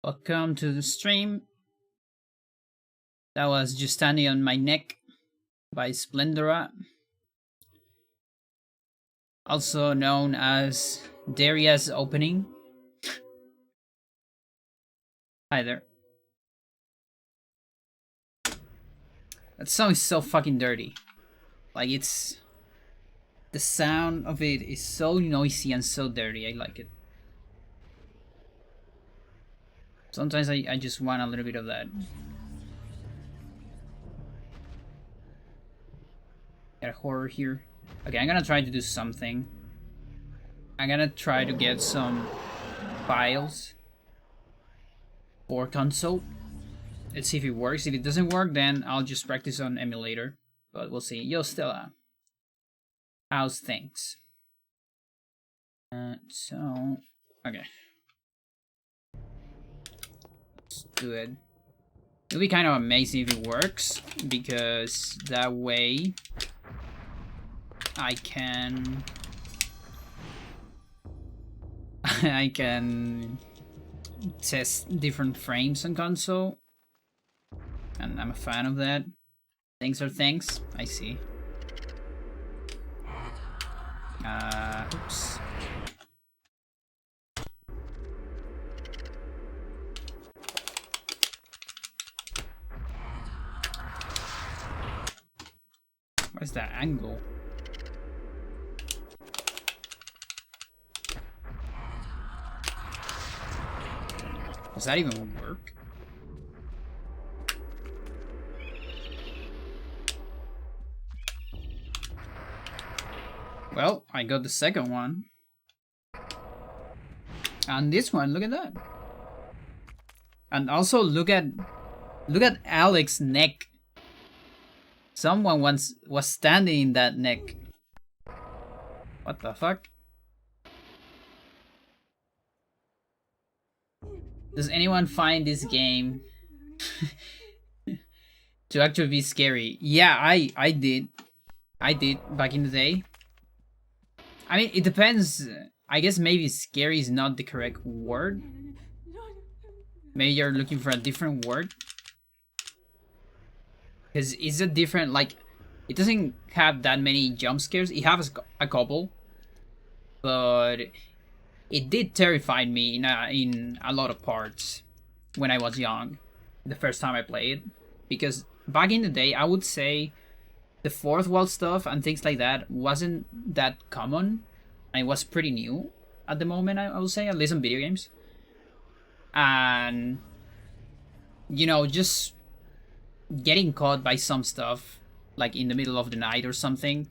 Welcome to the stream. That was Just Standing on My Neck by Splendora, also known as Daria's opening. Hi there. That song is so fucking dirty. Like, it's... The sound of it is so noisy and so dirty. I like it. Sometimes I just want a little bit of that. Got a horror here. Okay, I'm gonna try to do something. I'm gonna try to get some files for console. Let's see if it works. If it doesn't work, then I'll just practice on emulator. But we'll see. Yo, Stella. How's things? Okay. Let's do it. It'll be kind of amazing if it works, because that way I can test different frames on console, and I'm a fan of that. Things are things. I see. Oops. What's that angle? Does that even work? Well, I got the second one. And this one, look at that. And also look at Alex's neck. Someone once was standing in that neck. What the fuck? Does anyone find this game to actually be scary? Yeah, I did. I did back in the day. I mean, it depends. I guess maybe scary is not the correct word. Maybe you're looking for a different word. Because it's a different, like, it doesn't have that many jump scares. It has a couple. But it did terrify me in a lot of parts when I was young. The first time I played. Because back in the day, I would say the fourth wall stuff and things like that wasn't that common. And it was pretty new at the moment, I would say, at least in video games. And, you know, just getting caught by some stuff, like in the middle of the night or something,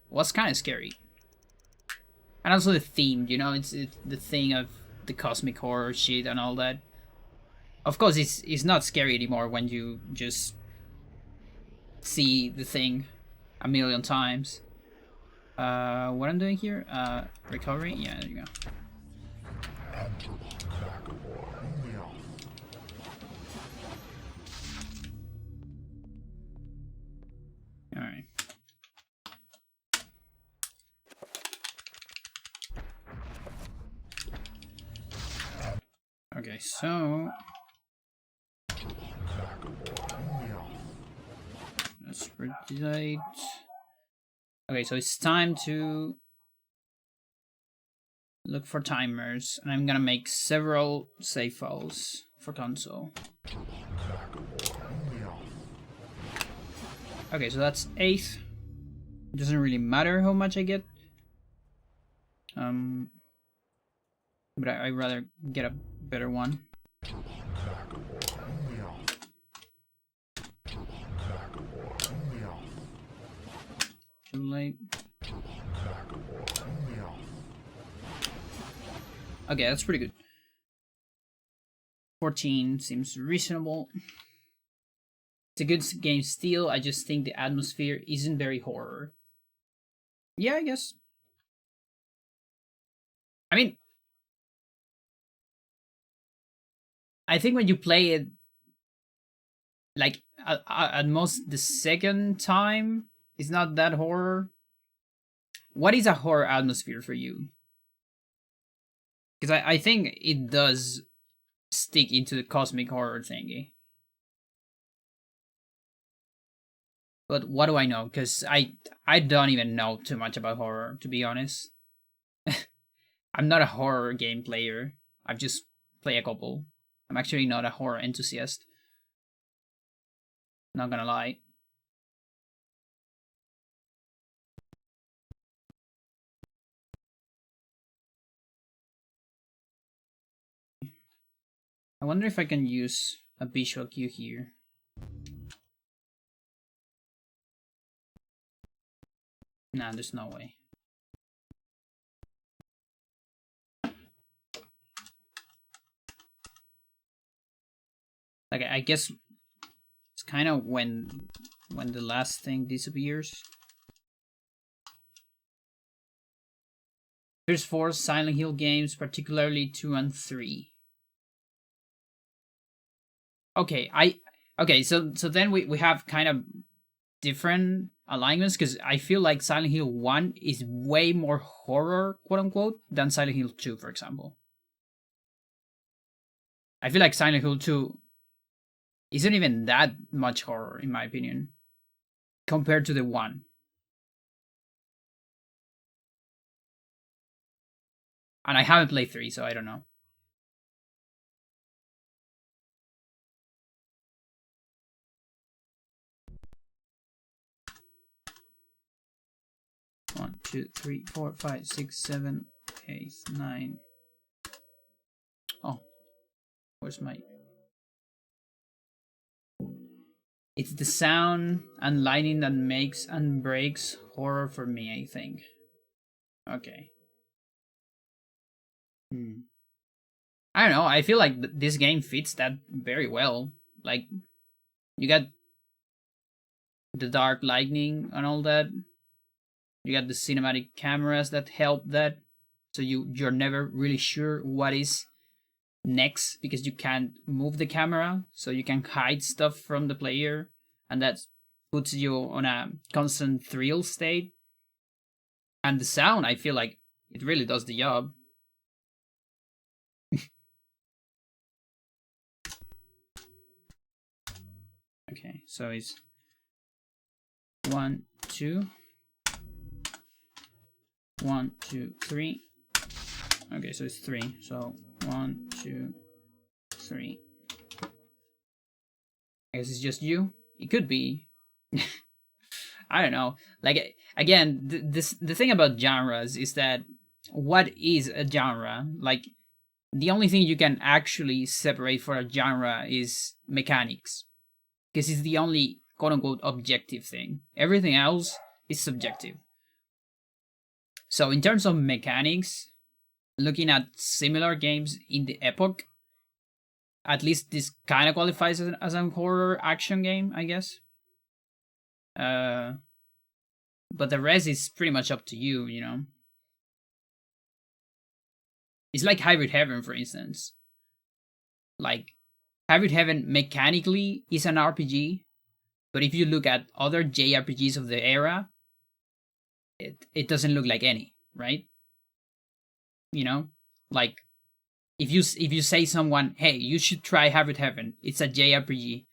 was kind of scary. And also the theme, you know, it's the thing of the cosmic horror shit and all that. Of course, it's not scary anymore when you just see the thing a million times. What I'm doing here? Recovery? Yeah, there you go. Alright. Okay, so let's delete. Okay, so it's time to look for timers, and I'm gonna make several save files for console. Okay, so that's 8. It doesn't really matter how much I get. But I'd rather get a better one. Too late. Okay, that's pretty good. 14 seems reasonable. It's a good game still. I just think the atmosphere isn't very horror. Yeah, I guess. I mean, I think when you play it, like, at most the second time, it's not that horror. What is a horror atmosphere for you? Because I think it does stick into the cosmic horror thingy. But what do I know? Because I don't even know too much about horror, to be honest. I'm not a horror game player. I've just played a couple. I'm actually not a horror enthusiast. Not gonna lie. I wonder if I can use a visual cue here. Nah, there's no way. Like, I guess it's kind of when the last thing disappears. Here's 4 Silent Hill games, particularly 2 and 3. Okay, so then we have kind of different alignments, because I feel like Silent Hill 1 is way more horror, quote unquote, than Silent Hill 2, for example. I feel like Silent Hill 2 isn't even that much horror, in my opinion, compared to the 1. And I haven't played 3, so I don't know. One, 2, 3, 4, 5, 6, 7, 8, 9. Oh, where's my... It's the sound and lighting that makes and breaks horror for me, I think. Okay. I don't know, I feel like this game fits that very well. Like, you got the dark lightning and all that. You got the cinematic cameras that help that. So you're never really sure what is next, because you can't move the camera, so you can hide stuff from the player, and that puts you on a constant thrill state. And the sound, I feel like it really does the job. Okay, so it's 1, 2, 1, 2, 3. Okay, so it's 3. So 1, 2, 3. I guess it's just you. It could be. I don't know. Like, again, the thing about genres is that what is a genre? Like, the only thing you can actually separate for a genre is mechanics, because it's the only quote unquote objective thing. Everything else is subjective. So in terms of mechanics, looking at similar games in the epoch, at least this kind of qualifies as a horror action game, I guess. But the rest is pretty much up to you, you know. It's like Hybrid Heaven, for instance. Like, Hybrid Heaven mechanically is an RPG, but if you look at other JRPGs of the era, it doesn't look like any, right? You know, like, if you say someone, hey, you should try Hybrid Heaven, it's a JRPG,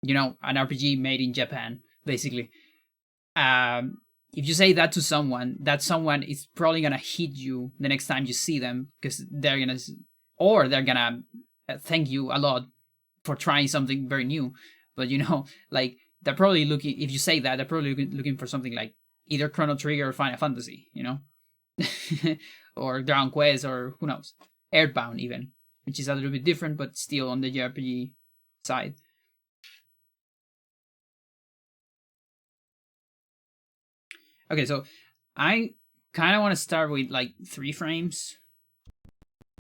you know, an RPG made in Japan, basically. If you say that to someone, that someone is probably gonna hit you the next time you see them, because they're gonna thank you a lot for trying something very new. But you know, like, they're probably looking. If you say that, they're probably looking for something like either Chrono Trigger or Final Fantasy, you know, or Dragon Quest, or who knows, Earthbound even, which is a little bit different, but still on the JRPG side. Okay, so I kind of want to start with like 3 frames.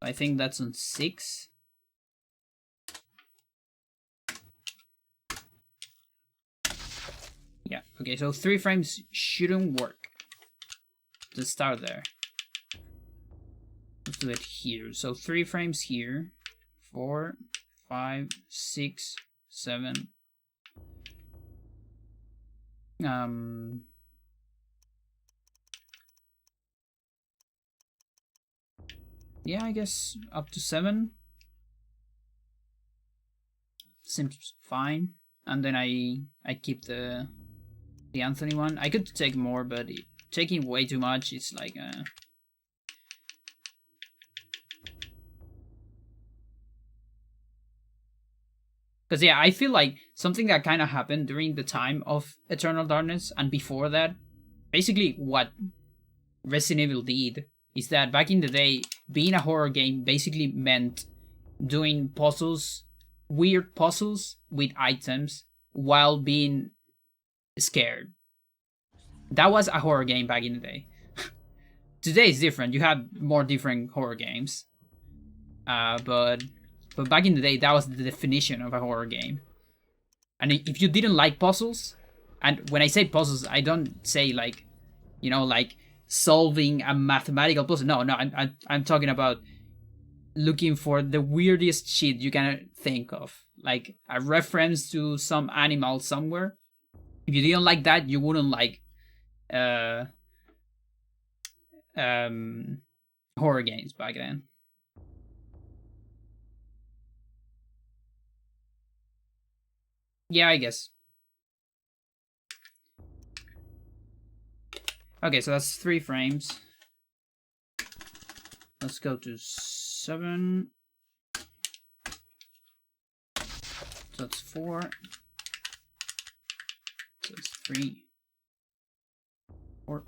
I think that's on 6. Yeah, okay, so 3 frames shouldn't work. Let's start there. Let's do it here. So 3 frames here. 4, 5, 6, 7. Yeah, I guess up to 7 seems fine. And then I keep the Anthony one. I could take more, but taking way too much, it's like because yeah, I feel like something that kind of happened during the time of Eternal Darkness and before that, basically what Resident Evil did is that back in the day, being a horror game basically meant doing puzzles, weird puzzles with items while being scared. That was a horror game back in the day. Today is different. You have more different horror games, but back in the day, that was the definition of a horror game. And if you didn't like puzzles, and when I say puzzles, I don't say like, like solving a mathematical puzzle. No, I'm talking about looking for the weirdest shit you can think of, like a reference to some animal somewhere. If you didn't like that, you wouldn't like uh um horror games back then. Yeah, I guess. Okay, so that's 3 frames. Let's go to 7. So that's 4. So it's 3, 4.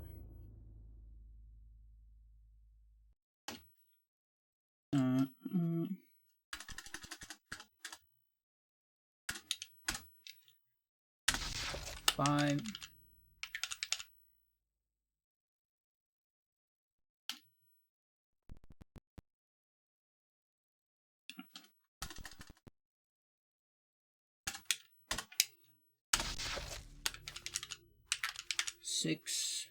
5. 6.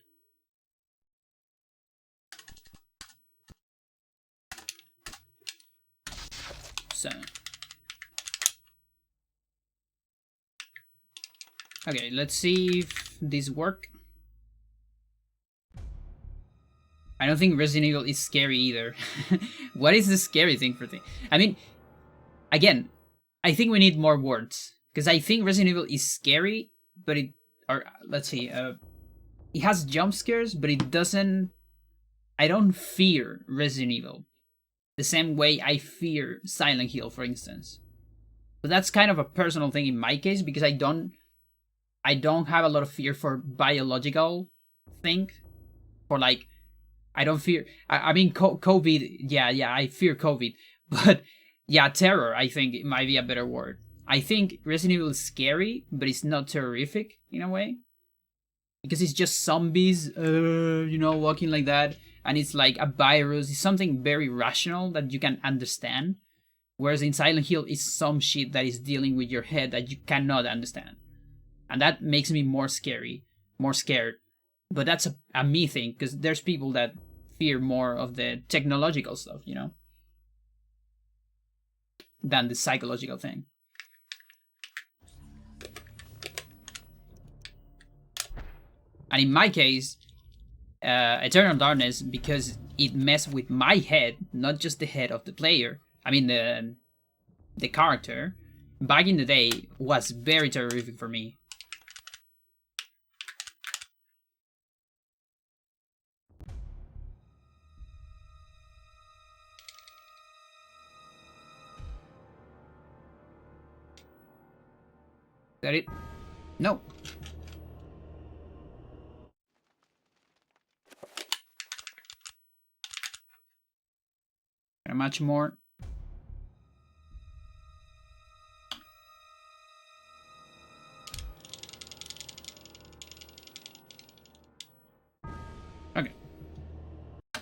7. Okay, let's see if this work. I don't think Resident Evil is scary either. What is the scary thing for thing? I mean, again, I think we need more words because I think Resident Evil is scary, but let's see, it has jump scares, but it doesn't. I don't fear Resident Evil the same way I fear Silent Hill, for instance. But that's kind of a personal thing in my case because I don't have a lot of fear for biological things. For like, I don't fear. I mean, COVID. Yeah, I fear COVID, but yeah, terror. I think it might be a better word. I think Resident Evil is scary, but it's not terrific in a way because it's just zombies, walking like that, and it's like a virus. It's something very rational that you can understand. Whereas in Silent Hill, it's some shit that is dealing with your head that you cannot understand, and that makes me more scared. But that's a me thing because there's people that fear more of the technological stuff, than the psychological thing. And in my case, Eternal Darkness, because it messed with my head, not just the head of the player. I mean the character. Back in the day, was very terrific for me. Is that it? No. Much more. Okay.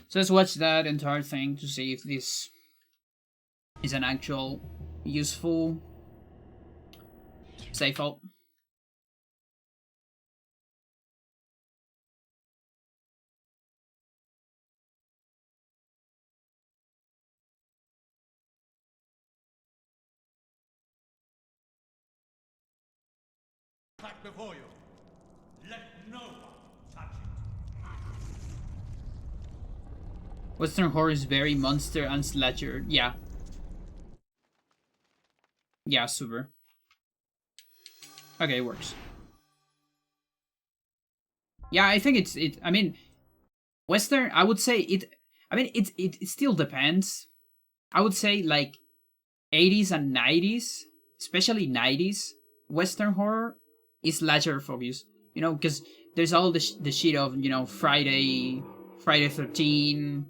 So let's watch that entire thing to see if this is an actual useful save file. Back before you. Let no one touch it. Western horror is very monster and slasher. Yeah. Yeah, super. Okay, it works. Yeah, I think it. I mean, Western. I would say it. I mean, it still depends. I would say like 80s and 90s, especially 90s Western horror is slasher focused. You know, because there's all the shit of Friday 13,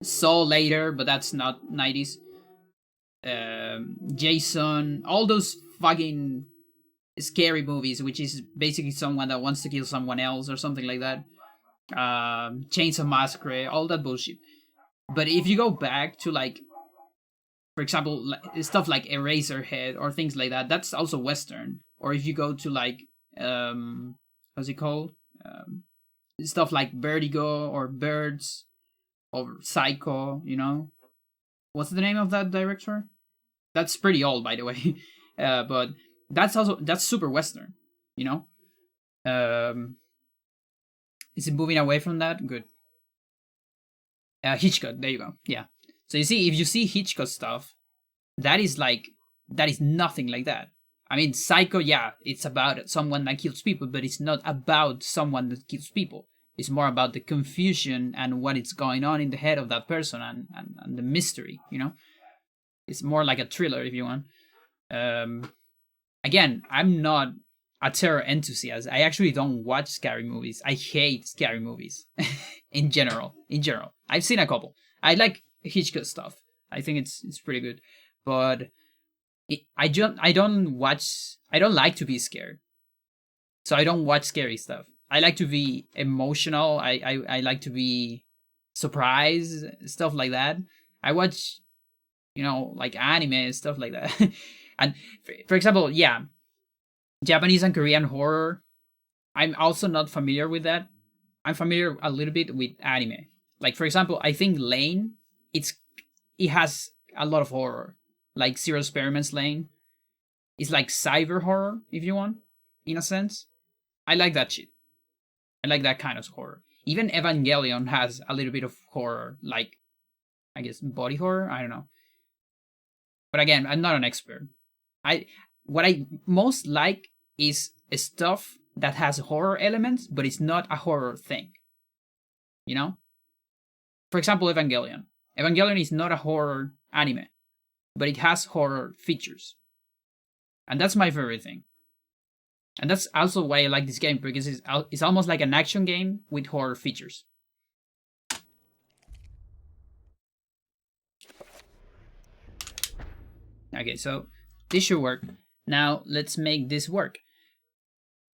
Saw later, but that's not 90s. Jason, all those fucking scary movies, which is basically someone that wants to kill someone else or something like that. Chainsaw Massacre, all that bullshit. But if you go back to like, for example, stuff like Eraserhead or things like that, that's also Western. Or if you go to like, what's it called? Stuff like Vertigo or Birds or Psycho, you know? What's the name of that director? That's pretty old, by the way. But that's super Western, you know? Is it moving away from that? Good. Hitchcock, there you go. Yeah. So you see, if you see Hitchcock stuff, that is nothing like that. I mean, Psycho, yeah, it's about someone that kills people, but it's not about someone that kills people. It's more about the confusion and what is going on in the head of that person and the mystery, you know? It's more like a thriller, if you want. Again, I'm not a terror enthusiast. I actually don't watch scary movies. I hate scary movies in general. I've seen a couple. I like Hitchcock stuff. I think it's pretty good. But I don't like to be scared. So I don't watch scary stuff. I like to be emotional. I like to be surprised, stuff like that. I watch, like anime, stuff like that. And for example, yeah, Japanese and Korean horror, I'm also not familiar with that. I'm familiar a little bit with anime. Like, for example, I think Lane, it has a lot of horror. Like Zero Experiments Lane. It's like cyber horror, if you want, in a sense. I like that shit. I like that kind of horror. Even Evangelion has a little bit of horror, like, I guess, body horror? I don't know. But again, I'm not an expert. What I most like is stuff that has horror elements, but it's not a horror thing. You know? For example, Evangelion. Evangelion is not a horror anime, but it has horror features. And that's my favorite thing. And that's also why I like this game, because it's almost like an action game with horror features. Okay, so this should work. Now let's make this work.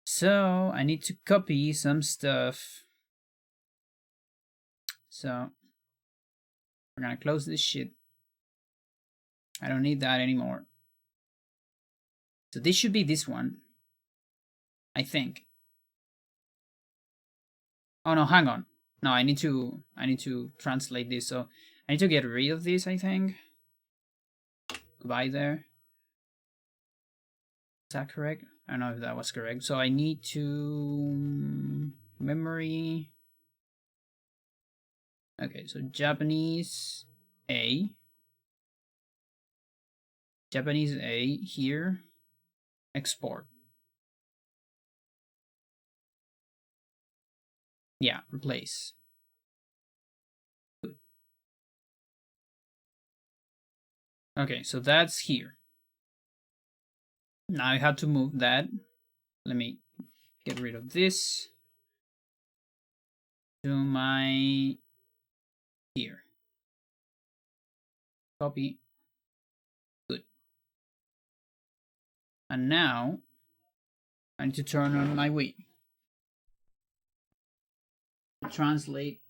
So I need to copy some stuff. So we're gonna close this shit. I don't need that anymore. So this should be this one, I think. Oh no, hang on. No, I need to translate this. So I need to get rid of this, I think. Goodbye there. Is that correct? I don't know if that was correct. So I need to memory. Okay, so Japanese A here, export. Yeah, replace. Good. Okay, so that's here. Now I have to move that. Let me get rid of this to my here. Copy. Good. And now I need to turn on my Wii. Translate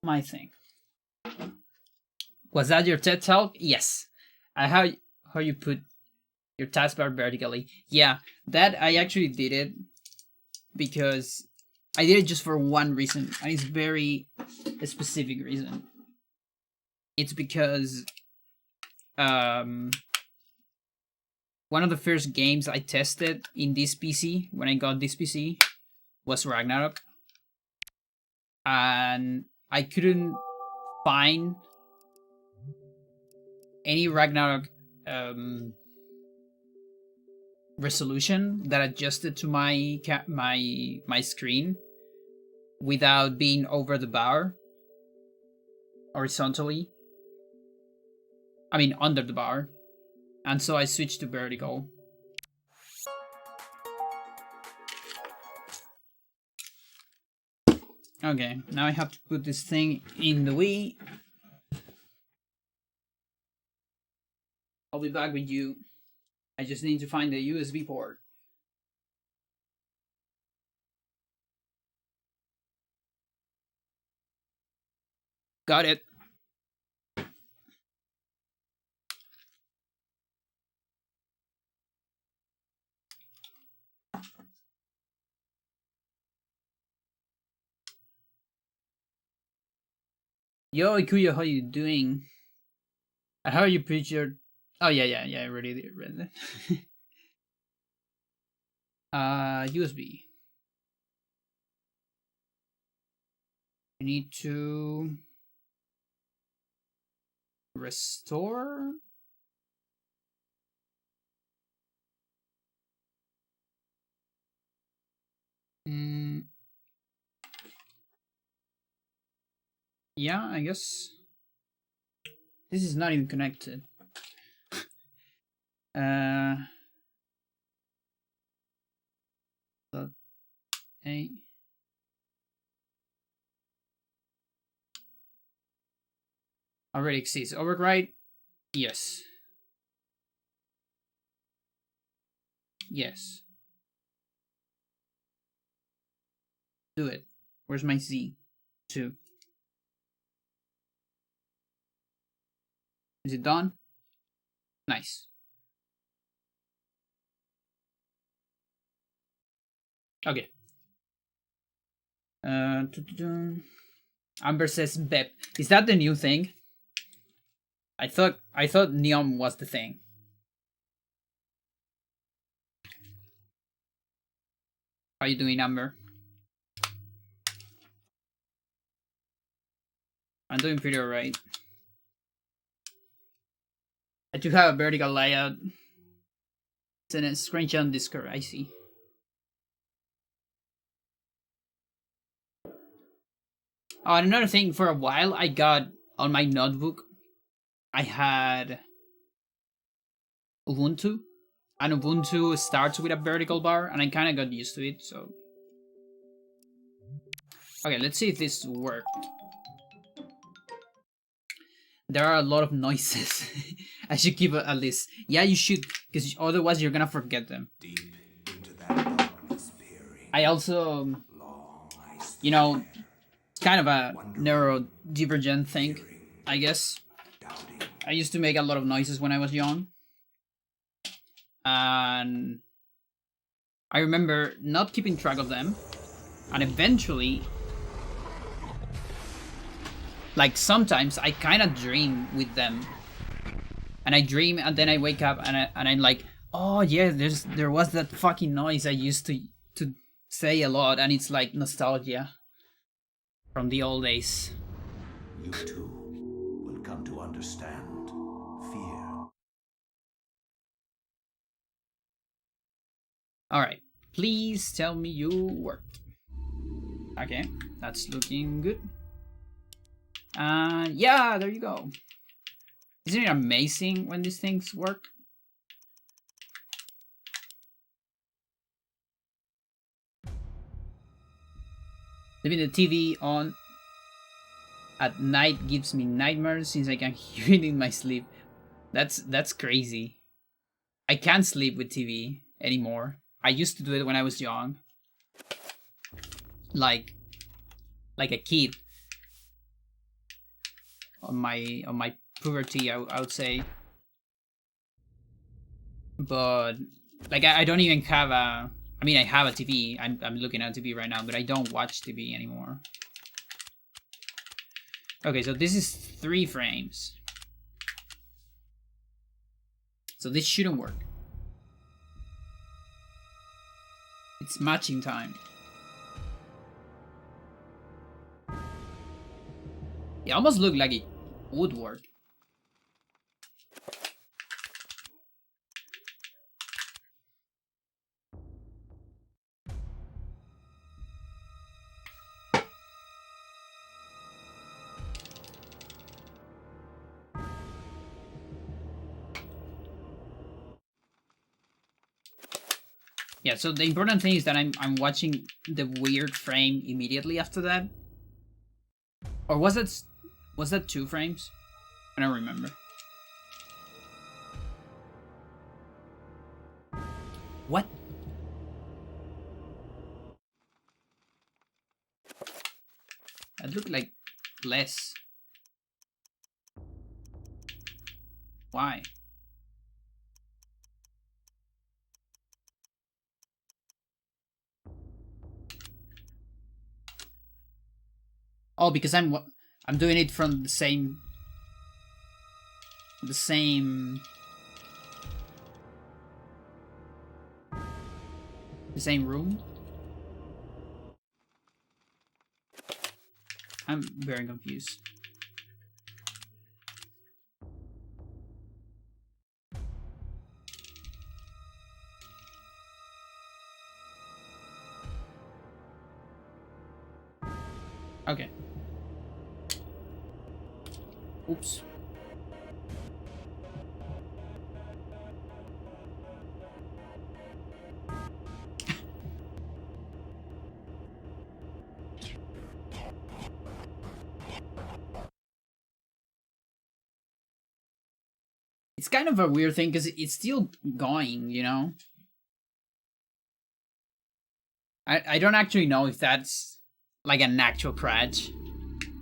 my thing. Was that your TED talk? Yes. How you put your taskbar vertically. Yeah, that I actually did it because I did it just for one reason, and it's very a specific reason. It's because one of the first games I tested in this PC when I got this PC was Ragnarok. and I couldn't find any Ragnarok resolution that adjusted to my my screen without being over the bar horizontally. I mean under the bar, and so I switched to vertical. Okay, now I have to put this thing in the Wii. I'll be back with you. I just need to find the USB port. Got it. Yo, Ikuya, how you doing? And how are you, preacher? Oh, yeah, I already read it. USB. We need to restore. Yeah, I guess this is not even connected. Hey. Already exists. Override? Yes. Yes. Do it. Where's my Z? 2. Is it done? Nice. Okay. Amber says Bep. Is that the new thing? I thought Neom was the thing. How you doing, Amber? I'm doing pretty alright. I do have a vertical layout. It's in a screenshot on Discord, I see. Oh, and another thing, for a while I got on my notebook, I had Ubuntu, and Ubuntu starts with a vertical bar, and I kind of got used to it, so. Okay, let's see if this worked. There are a lot of noises. I should keep a list. Yeah, you should, because otherwise you're gonna forget them. Deep into that darkness peering. I also, Long you know, it's kind of a neurodivergent thing, I guess. doubting. I used to make a lot of noises when I was young. And I remember not keeping track of them. And eventually, like sometimes I kind of dream with them. And I dream and then I wake up and I'm like, oh yeah, there was that fucking noise I used to say a lot, and it's like nostalgia from the old days. You too will come to understand fear. Alright, please tell me you worked. Okay, that's looking good. Yeah, there you go. Isn't it amazing when these things work? Leaving the TV on at night gives me nightmares since I can hear it in my sleep. That's crazy. I can't sleep with TV anymore. I used to do it when I was young. Like a kid. On my puberty, I would say. But like I don't even have a. I mean, I have a TV. I'm looking at TV right now, but I don't watch TV anymore. Okay, so this is 3 frames. So this shouldn't work. It's matching time. It almost looked like it would work. Yeah, so the important thing is that I'm watching the weird frame immediately after that. Or was that 2 frames? I don't remember. What? That looked like less. Why? Oh, because I'm doing it from the same room. I'm very confused. Okay. Oops. It's kind of a weird thing because it's still going, you know? I don't actually know if that's like an actual crash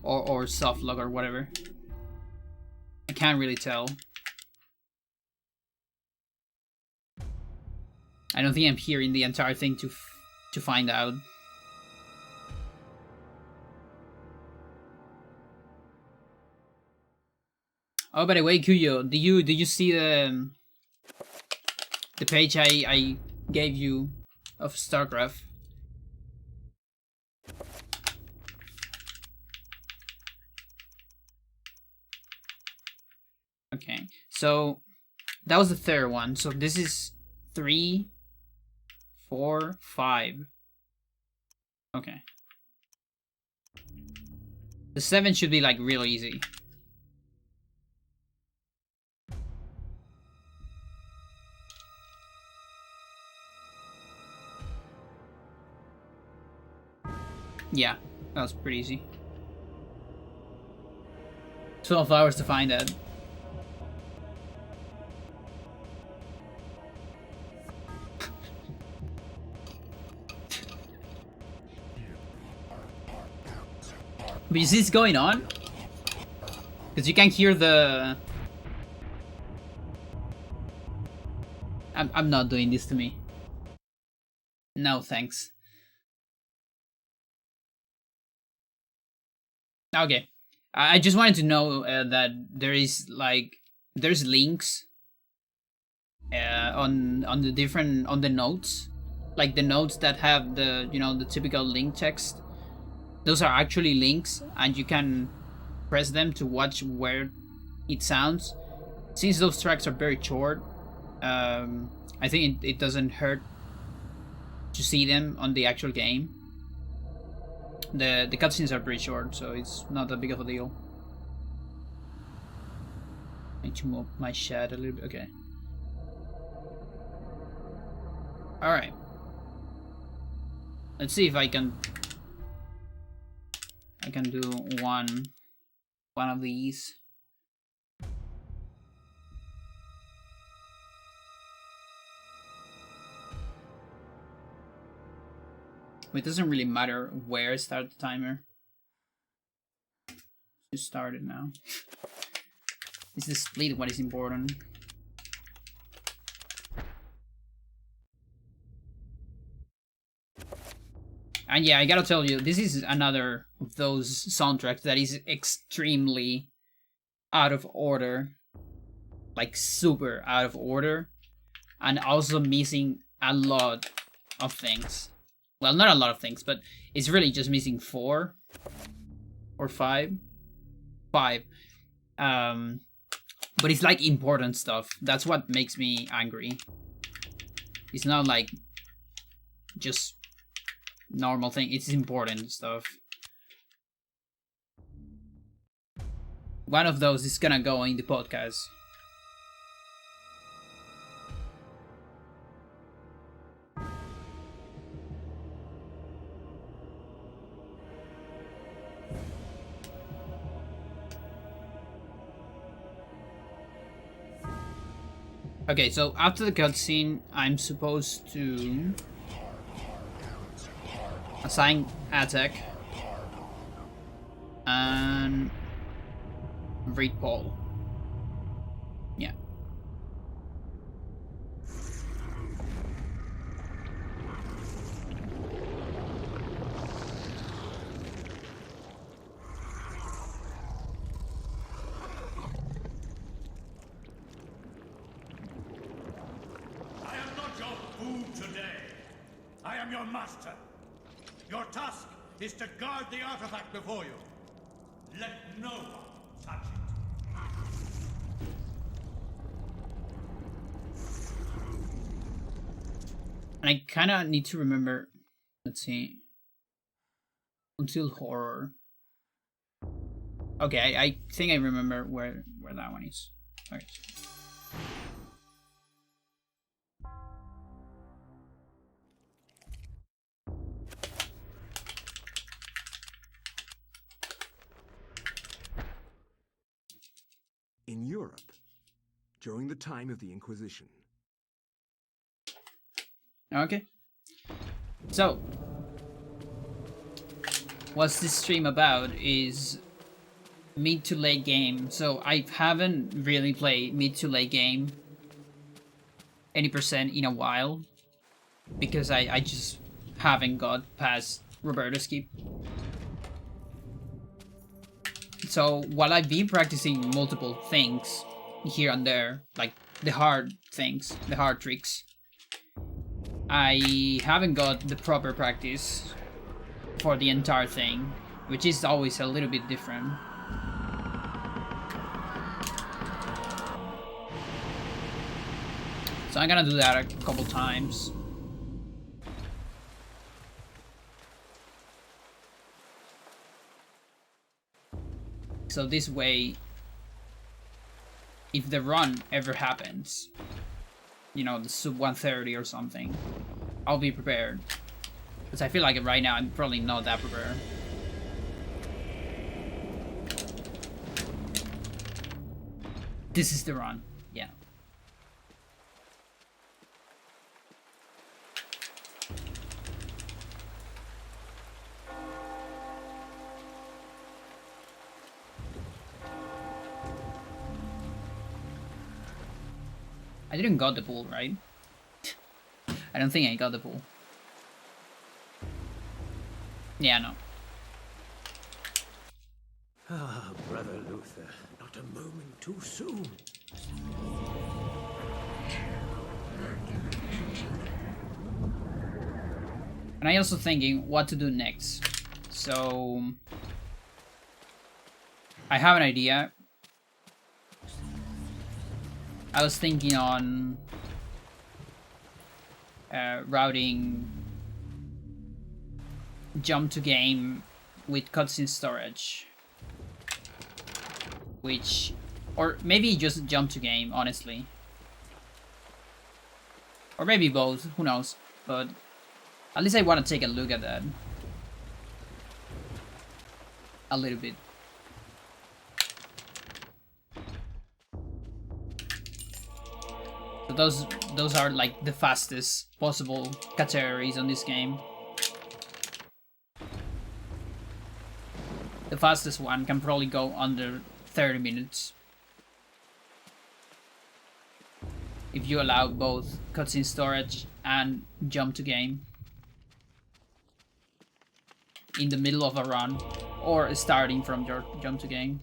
or soft log or whatever. I can't really tell. I don't think I'm hearing the entire thing to find out. Oh, by the way, Kuyo, did you see the page I gave you of StarCraft? Okay, so that was the third one. So this is 3, 4, 5. Okay. The 7 should be like real easy. Yeah, that was pretty easy. 12 hours to find that. But you see this going on? Because you can hear the... I'm not doing this to me. No, thanks. Okay. I just wanted to know that there's links on the notes, like the notes that have the typical link text. Those are actually links, and you can press them to watch where it sounds. Since those tracks are very short, I think it doesn't hurt to see them on the actual game. The cutscenes are pretty short, so it's not that big of a deal. I need to move my chat a little bit. Okay. Alright. Let's see if I can do one of these. It doesn't really matter where I start the timer. Just start it now. It's the split what is important. And yeah, I gotta tell you, this is another of those soundtracks that is extremely out of order. Like super out of order. And also missing a lot of things. Well, not a lot of things, but it's really just missing 4 or 5. 5. But it's like important stuff. That's what makes me angry. It's not like just normal thing. It's important stuff. One of those is gonna go in the podcast. Okay, so after the cutscene, I'm supposed to assign attack and read Paul. Yeah. I am not your food today. I am your master. Your task is to guard the artifact before you. Let no one touch it. And I kind of need to remember, let's see, until horror. Okay, I think I remember where that one is. Okay. In Europe, during the time of the Inquisition. Okay. So, what's this stream about is mid to late game. So I haven't really played mid to late game any percent in a while because I just haven't got past Roberto's Keep. So while I've been practicing multiple things here and there, like the hard things, the hard tricks, I haven't got the proper practice for the entire thing, which is always a little bit different. So I'm gonna do that a couple times. So this way, if the run ever happens, you know, the sub 130 or something, I'll be prepared. Because I feel like right now I'm probably not that prepared. This is the run, yeah. I didn't got the pool, right? I don't think I got the pool. Yeah, no. Ah, Brother Luther, not a moment too soon. And I also thinking what to do next. So I have an idea. I was thinking on routing jump to game with cutscene storage, which, or maybe just jump to game, honestly, or maybe both, who knows, but at least I want to take a look at that a little bit. So those are like the fastest possible categories on this game. The fastest one can probably go under 30 minutes. If you allow both cutscene storage and jump to game in the middle of a run or starting from your jump to game.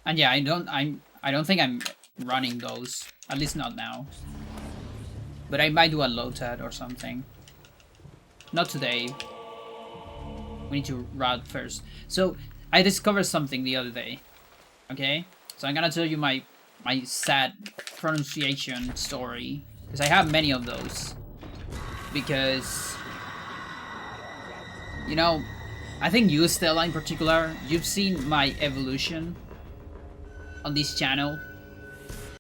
And yeah, I don't think I'm running those. At least not now. But I might do a LOTAD or something. Not today. We need to route first. So I discovered something the other day. Okay? So I'm gonna tell you my sad pronunciation story. Because I have many of those. Because, you know, I think you, Stella, in particular, you've seen my evolution on this channel,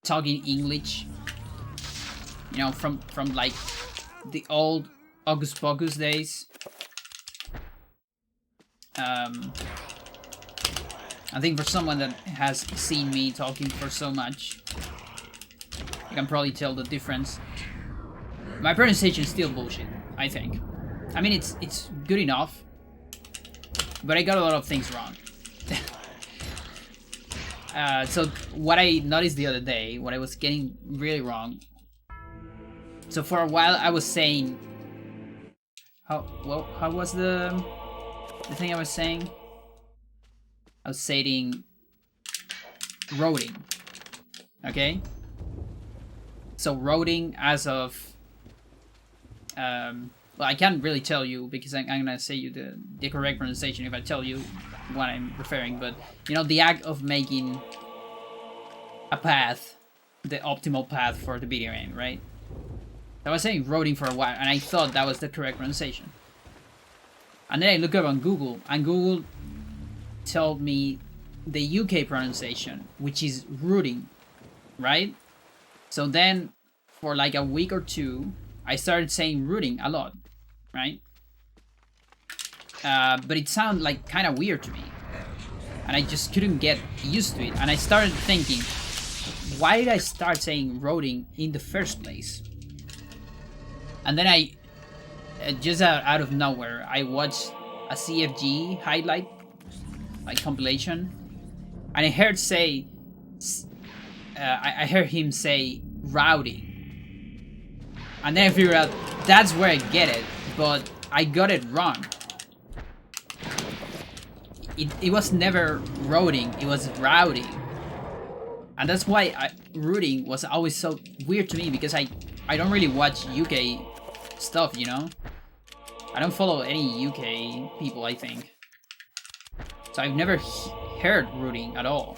talking English. You know, from like the old Hocus Pocus days. I think for someone that has seen me talking for so much, you can probably tell the difference. My pronunciation is still bullshit, I think. I mean, it's good enough, but I got a lot of things wrong. So what I noticed the other day, what I was getting really wrong. So for a while I was saying, how was the thing I was saying? I was saying roading. Okay? So roading as of well, I can't really tell you because I'm gonna say you the correct pronunciation if I tell you what I'm referring, but you know, the act of making a path the optimal path for the video game, right? I was saying roading for a while and I thought that was the correct pronunciation. And then I look up on Google and Google told me the UK pronunciation, which is rooting, right? So then for like a week or two, I started saying rooting a lot, right? But it sounded like kind of weird to me. And I just couldn't get used to it. And I started thinking, why did I start saying roading in the first place? And then I, just out of nowhere, I watched a CFG highlight, like compilation, and I heard say, I heard him say routing, and then I figured out that's where I get it, but I got it wrong. It was never roading, it was routing, and that's why rooting was always so weird to me because I don't really watch UK stuff, you know. I don't follow any UK people, I think. So I've never heard rooting at all.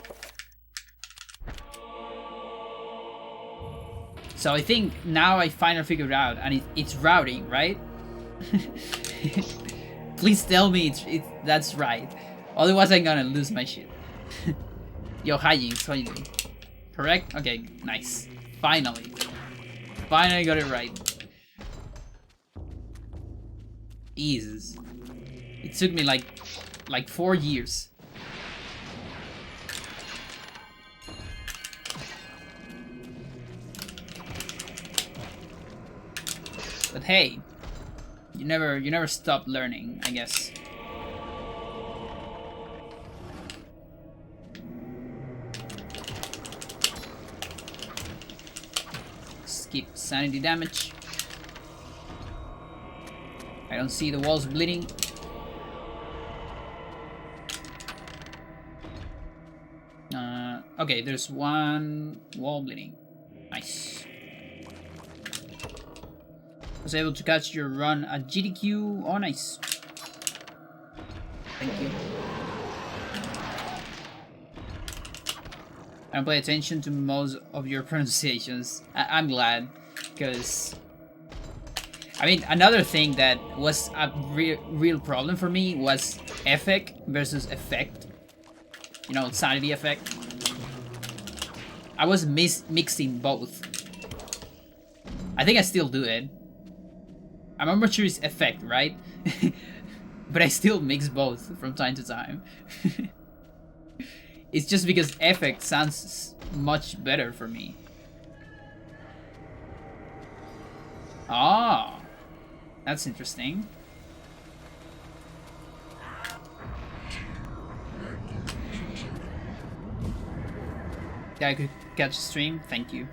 So I think now I finally figured it out, and it's routing, right? Please tell me that's right. Otherwise I'm gonna lose my shit. Yo, hijinks, how you doing? Correct? Okay, nice. Finally. Finally got it right. Jesus. It took me like 4 years. But hey, you never stop learning, I guess. Skip sanity damage. I don't see the walls bleeding. Okay, there's one wall bleeding. Nice. Was able to catch your run at GDQ. Oh, nice. Thank you. I don't pay attention to most of your pronunciations. I'm glad, because I mean, another thing that was a real problem for me was effect versus effect. You know, sanity effect. I was mixing both. I think I still do it. I'm not sure it's effect, right? But I still mix both from time to time. It's just because effect sounds much better for me. Ah, that's interesting. Yeah, I could catch a stream. Thank you.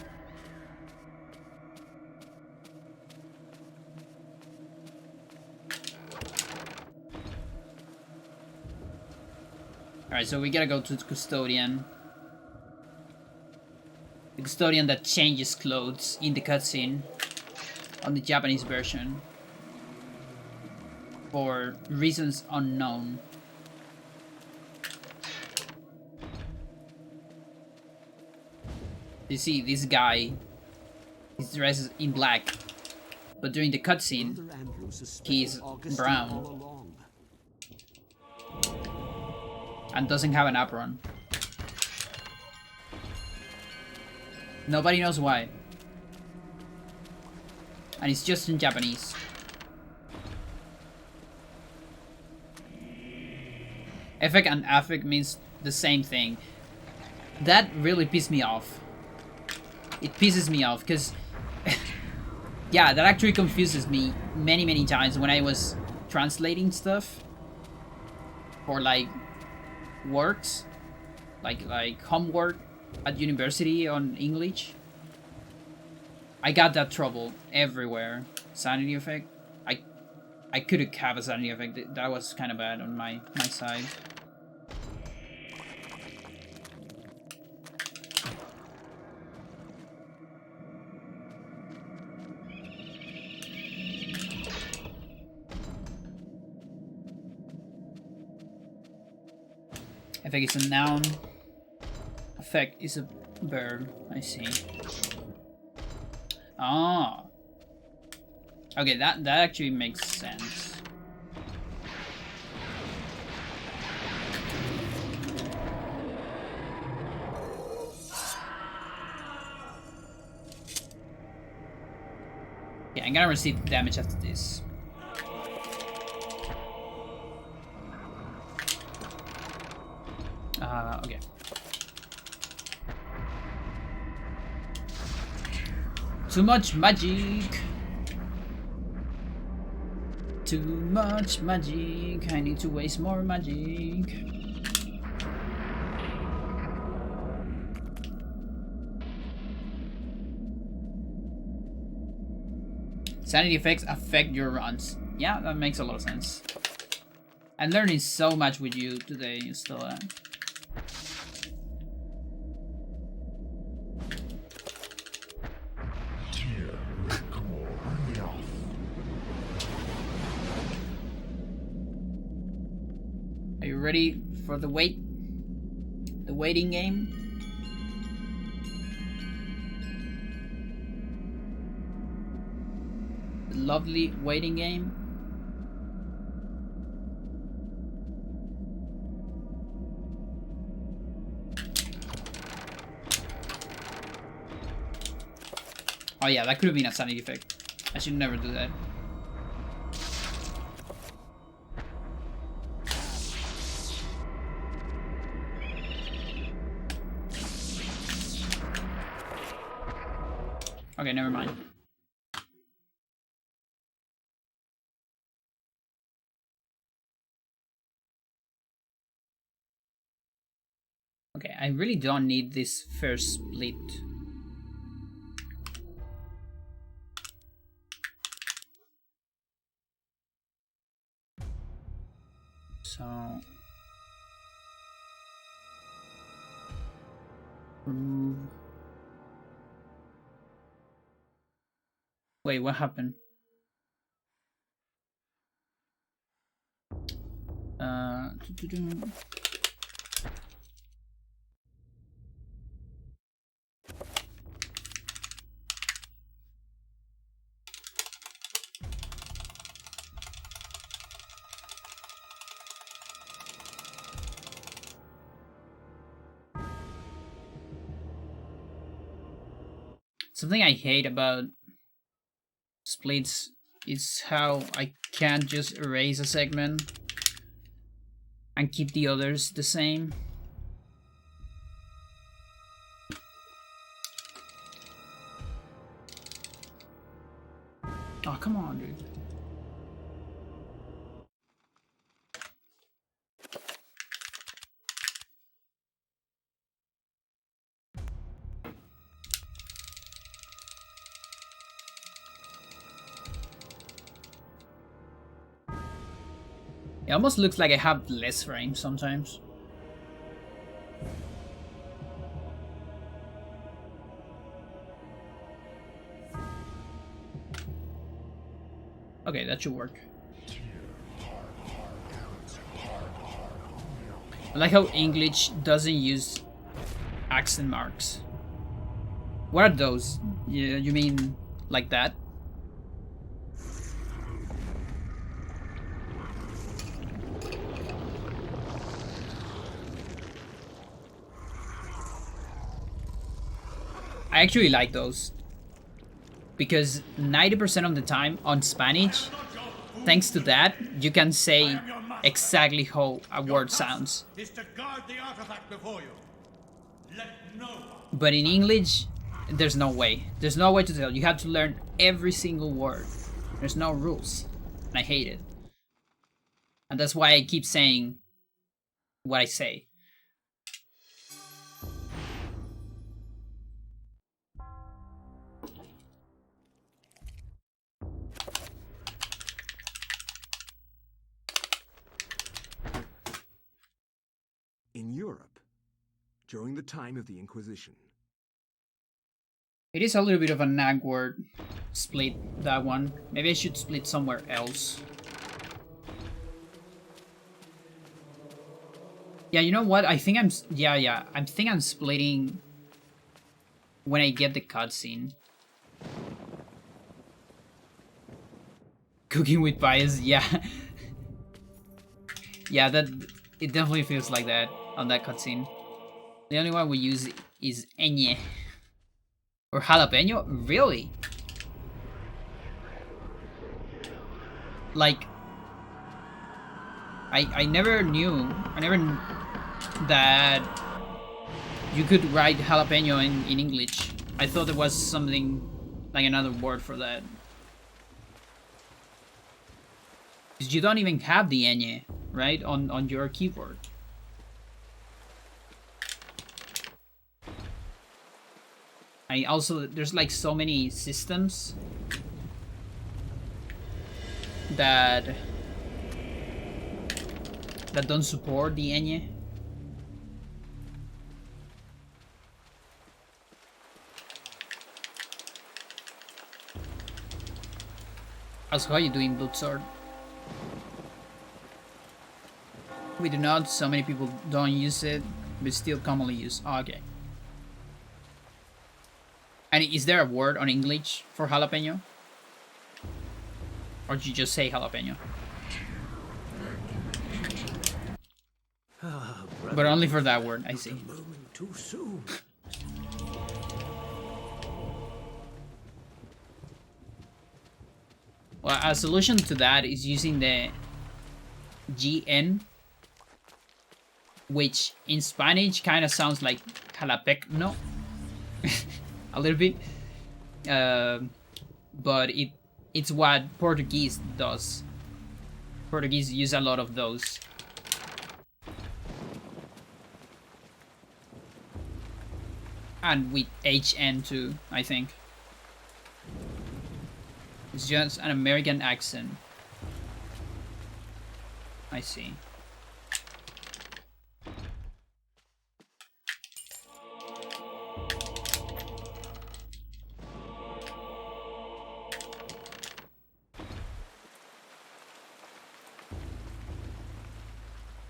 Alright, so we gotta go to the custodian. The custodian that changes clothes in the cutscene on the Japanese version for reasons unknown. You see, this guy, his dress is in black, but during the cutscene, he's brown and doesn't have an apron. Nobody knows why. And it's just in Japanese. Effect and affect means the same thing. That really pissed me off. It pisses me off because yeah, that actually confuses me many times when I was translating stuff for like works, like homework at university on English. I got that trouble everywhere. Sanity effect. I couldn't have a sanity effect. That was kind of bad on my side. Effect is a noun. Effect is a verb. I see. Ah. Okay, that actually makes sense. Yeah, I'm gonna receive damage after this. Okay. Too much magic. Too much magic. I need to waste more magic. Sanity effects affect your runs. Yeah, that makes a lot of sense. I'm learning so much with you today, Stella. Are you ready for the waiting game? The lovely waiting game. Oh yeah, that could have been a sanity effect. I should never do that. Okay, never mind. Okay, I really don't need this first split. So remove. Wait, what happened? Something I hate about splits is how I can't just erase a segment and keep the others the same. Oh, come on, dude. It almost looks like I have less frames sometimes. Okay, that should work. I like how English doesn't use accent marks. What are those? You mean like that? I actually like those. Because 90% of the time on Spanish, thanks to that, you can say exactly how a word sounds. Is to guard the artifact before you. Let no one. But in English, there's no way. There's no way to tell. You have to learn every single word. There's no rules. And I hate it. And that's why I keep saying what I say. In Europe, during the time of the Inquisition, It is a little bit of a nag word. Split that one. Maybe I should split somewhere else. Yeah, you know what? I think I'm... Yeah. I think I'm splitting when I get the cutscene. Cooking with bias, yeah. Yeah, that... It definitely feels like that on that cutscene. The only one we use is Eñe. Or jalapeno? Really? Like... I never knew... that you could write jalapeno in English. I thought there was something like another word for that. Because you don't even have the Eñe, right? On your keyboard. I also, there's like so many systems that don't support the Eñe. Also, how are you doing, Bloodsword? We do not, so many people don't use it, but still commonly used. Oh, okay. And is there a word on English for jalapeno? Or did you just say jalapeno? But only for that word, I see. A moment too soon. Well, a solution to that is using the GN, which in Spanish kind of sounds like jalapeno, a little bit, but it's what Portuguese does. Portuguese use a lot of those. And with HN too, I think. It's just an American accent. I see.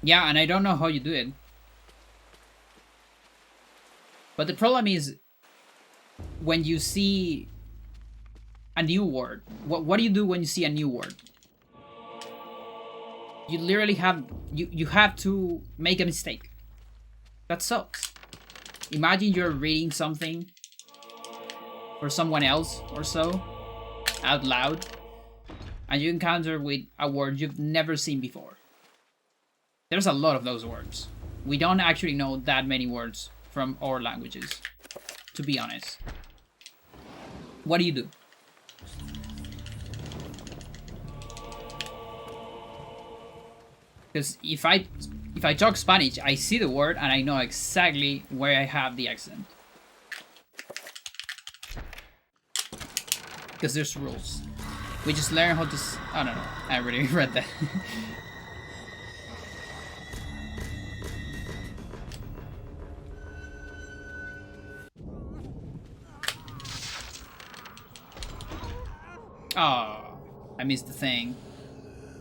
Yeah, and I don't know how you do it. But the problem is when you see a new word. What do you do when you see a new word? You literally have you have to make a mistake. That sucks. Imagine you're reading something for someone else or so out loud, and you encounter with a word you've never seen before. There's a lot of those words. We don't actually know that many words from our languages, to be honest. What do you do? Because if I talk Spanish, I see the word and I know exactly where I have the accent. Because there's rules. We just learn how to... I don't know. I already read that. Oh, I missed the thing.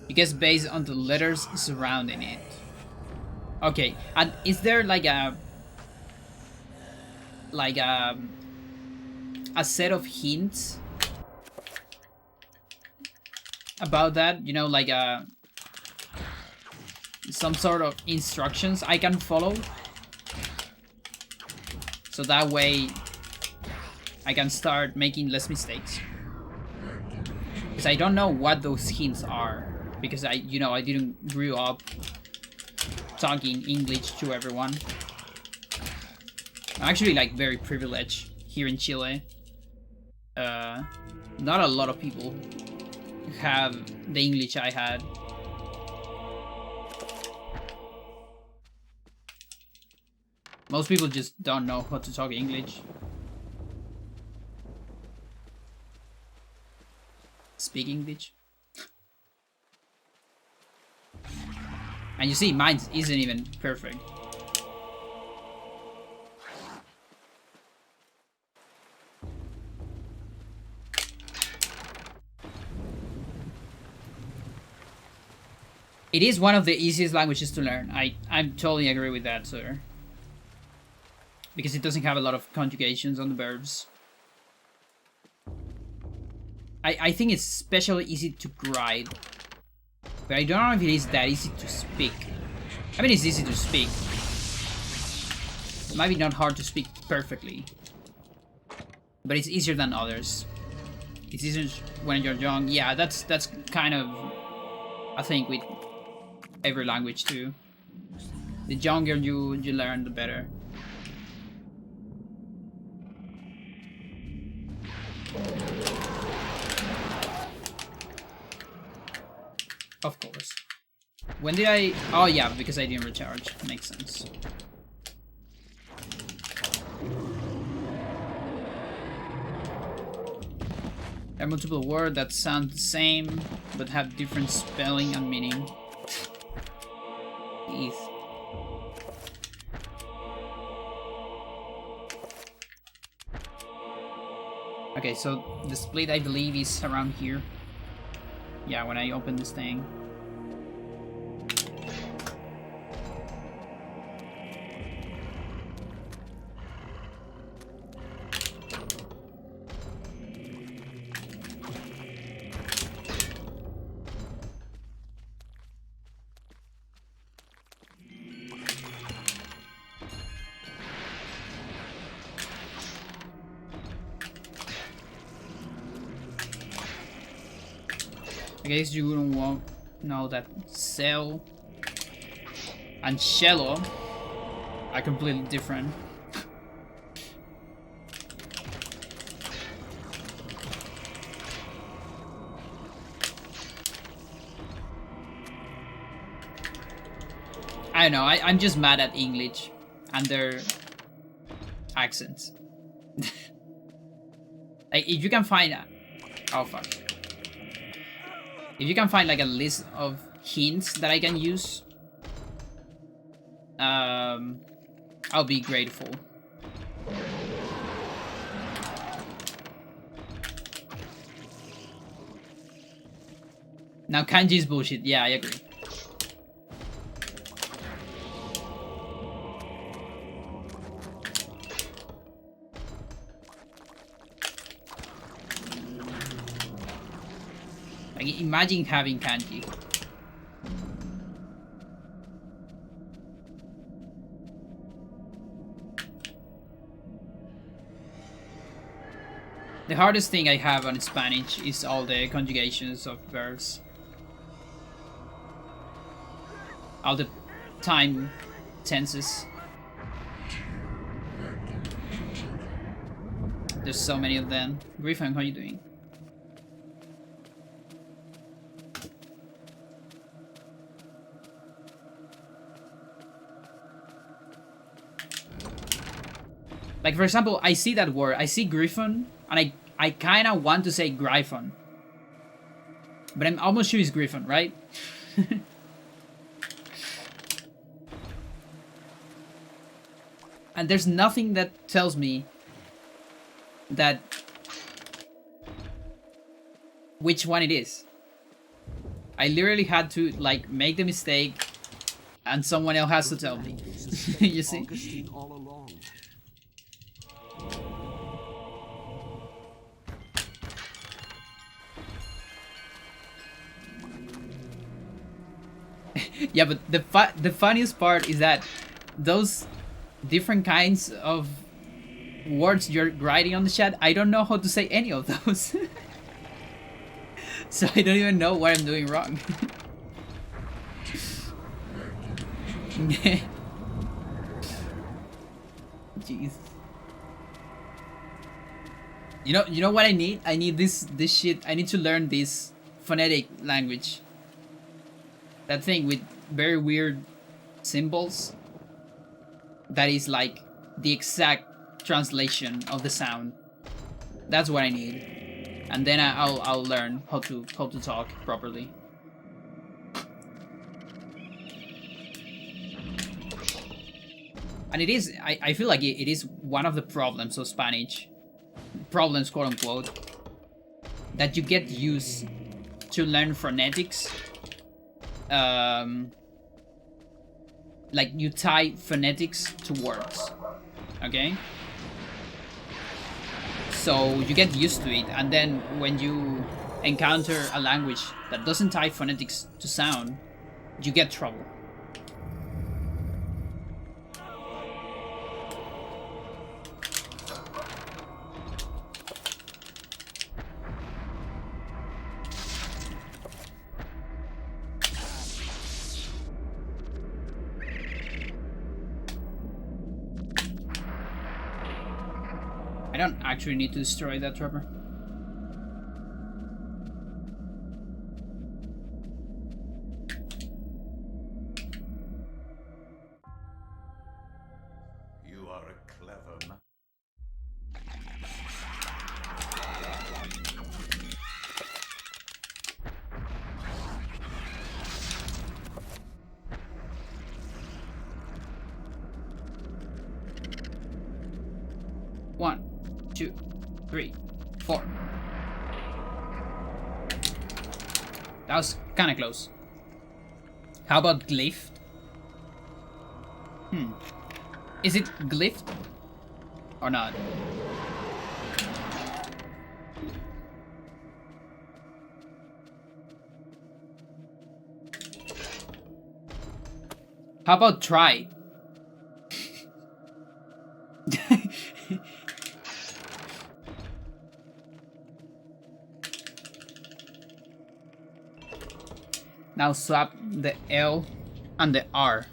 It gets based on the letters surrounding it. Okay, and is there like a set of hints about that? You know, like some sort of instructions I can follow, so that way I can start making less mistakes. Because I don't know what those hints are, because I didn't grow up talking English to everyone. I'm actually like very privileged here in Chile. Not a lot of people have the English I had. Most people just don't know how to talk English. Speak English. And you see, mine isn't even perfect. It is one of the easiest languages to learn. I totally agree with that, sir. Because it doesn't have a lot of conjugations on the verbs. I think it's especially easy to write. But I don't know if it is that easy to speak. I mean, it's easy to speak. It might be not hard to speak perfectly. But it's easier than others. It's easier when you're young. Yeah, that's kind of a thing with every language too. The younger you learn, the better. Of course. When did I... Oh yeah, because I didn't recharge. Makes sense. There are multiple words that sound the same, but have different spelling and meaning. Teeth. Okay, so the split I believe is around here. Yeah, when I open this thing. I guess you wouldn't want know that cell and shallow are completely different. I don't know, I'm just mad at English and their accents. Like, if you can find a... Oh, fuck. If you can find, like, a list of hints that I can use, I'll be grateful. Now, kanji is bullshit. Yeah, I agree. Like, imagine having kanji. The hardest thing I have on Spanish is all the conjugations of verbs. All the time tenses. There's so many of them. Griffin, how are you doing? Like, for example, I see that word, I see griffon, and I kind of want to say gryphon. But I'm almost sure it's griffon, right? And there's nothing that tells me that which one it is. I literally had to like make the mistake, and someone else has to tell me. You see? Augustine all along. Yeah, but the funniest part is that those different kinds of words you're writing on the chat, I don't know how to say any of those. So I don't even know what I'm doing wrong. Jeez. You know what I need? I need this shit. I need to learn this phonetic language. That thing with very weird symbols. That is like the exact translation of the sound. That's what I need, and then I'll learn how to talk properly. And it is, I feel like it is one of the problems of Spanish, problems quote unquote, that you get used to learn phonetics. Like you tie phonetics to words, okay? So you get used to it, and then when you encounter a language that doesn't tie phonetics to sound, you get trouble. I don't actually need to destroy that trapper. You are a clever man. One, 2, 3, 4. That was kind of close. How about glyph? Is it glyph or not? How about try? Now swap the L and the R.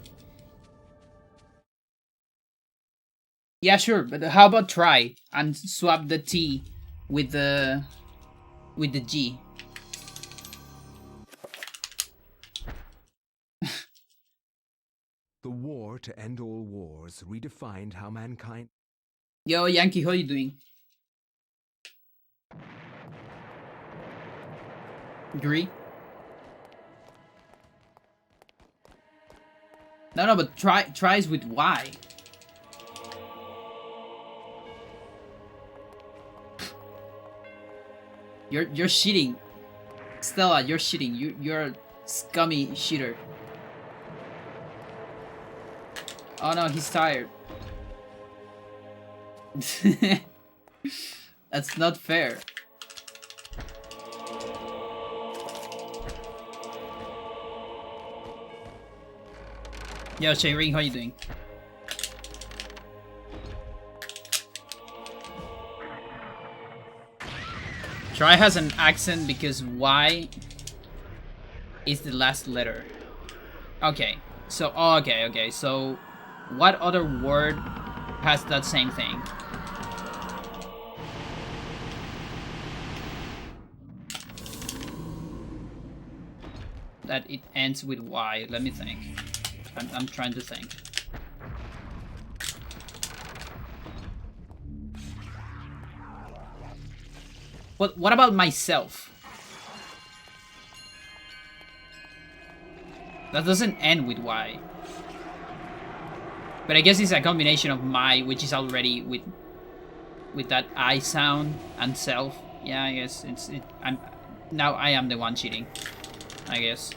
Yeah, sure, but how about try and swap the T with the G? The war to end all wars redefined how mankind... Yo, Yankee, how you doing? Agree? No, but tries with Y. You're cheating, Stella. You're cheating. You're a scummy cheater. Oh no, he's tired. That's not fair. Yo, Ring, how you doing? Try has an accent because Y is the last letter. Okay, so okay. So, what other word has that same thing? That it ends with Y. Let me think. I'm trying to think. What about myself? That doesn't end with Y. But I guess it's a combination of my, which is already with that I sound, and self. Yeah, I guess I am the one cheating. I guess.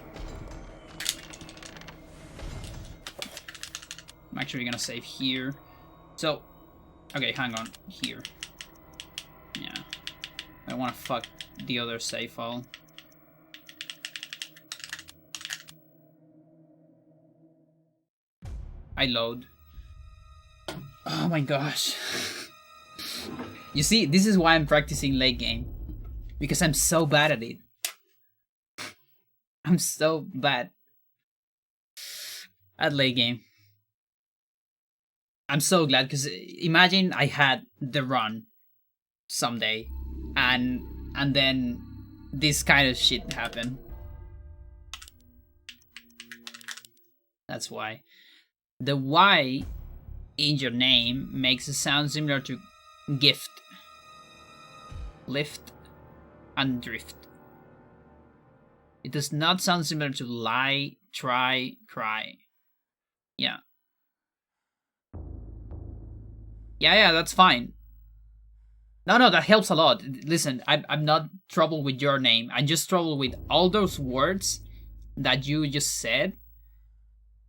I'm actually gonna save here. So, okay, hang on, here. Yeah. I wanna fuck the other save file. I load. Oh my gosh. You see, this is why I'm practicing late game. Because I'm so bad at it. I'm so bad at late game. I'm so glad, because imagine I had the run someday and then this kind of shit happened. That's why. The Y in your name makes it sound similar to gift, lift, and drift. It does not sound similar to lie, try, cry. Yeah. Yeah, that's fine. No, that helps a lot. Listen, I'm not trouble with your name. I'm just trouble with all those words that you just said.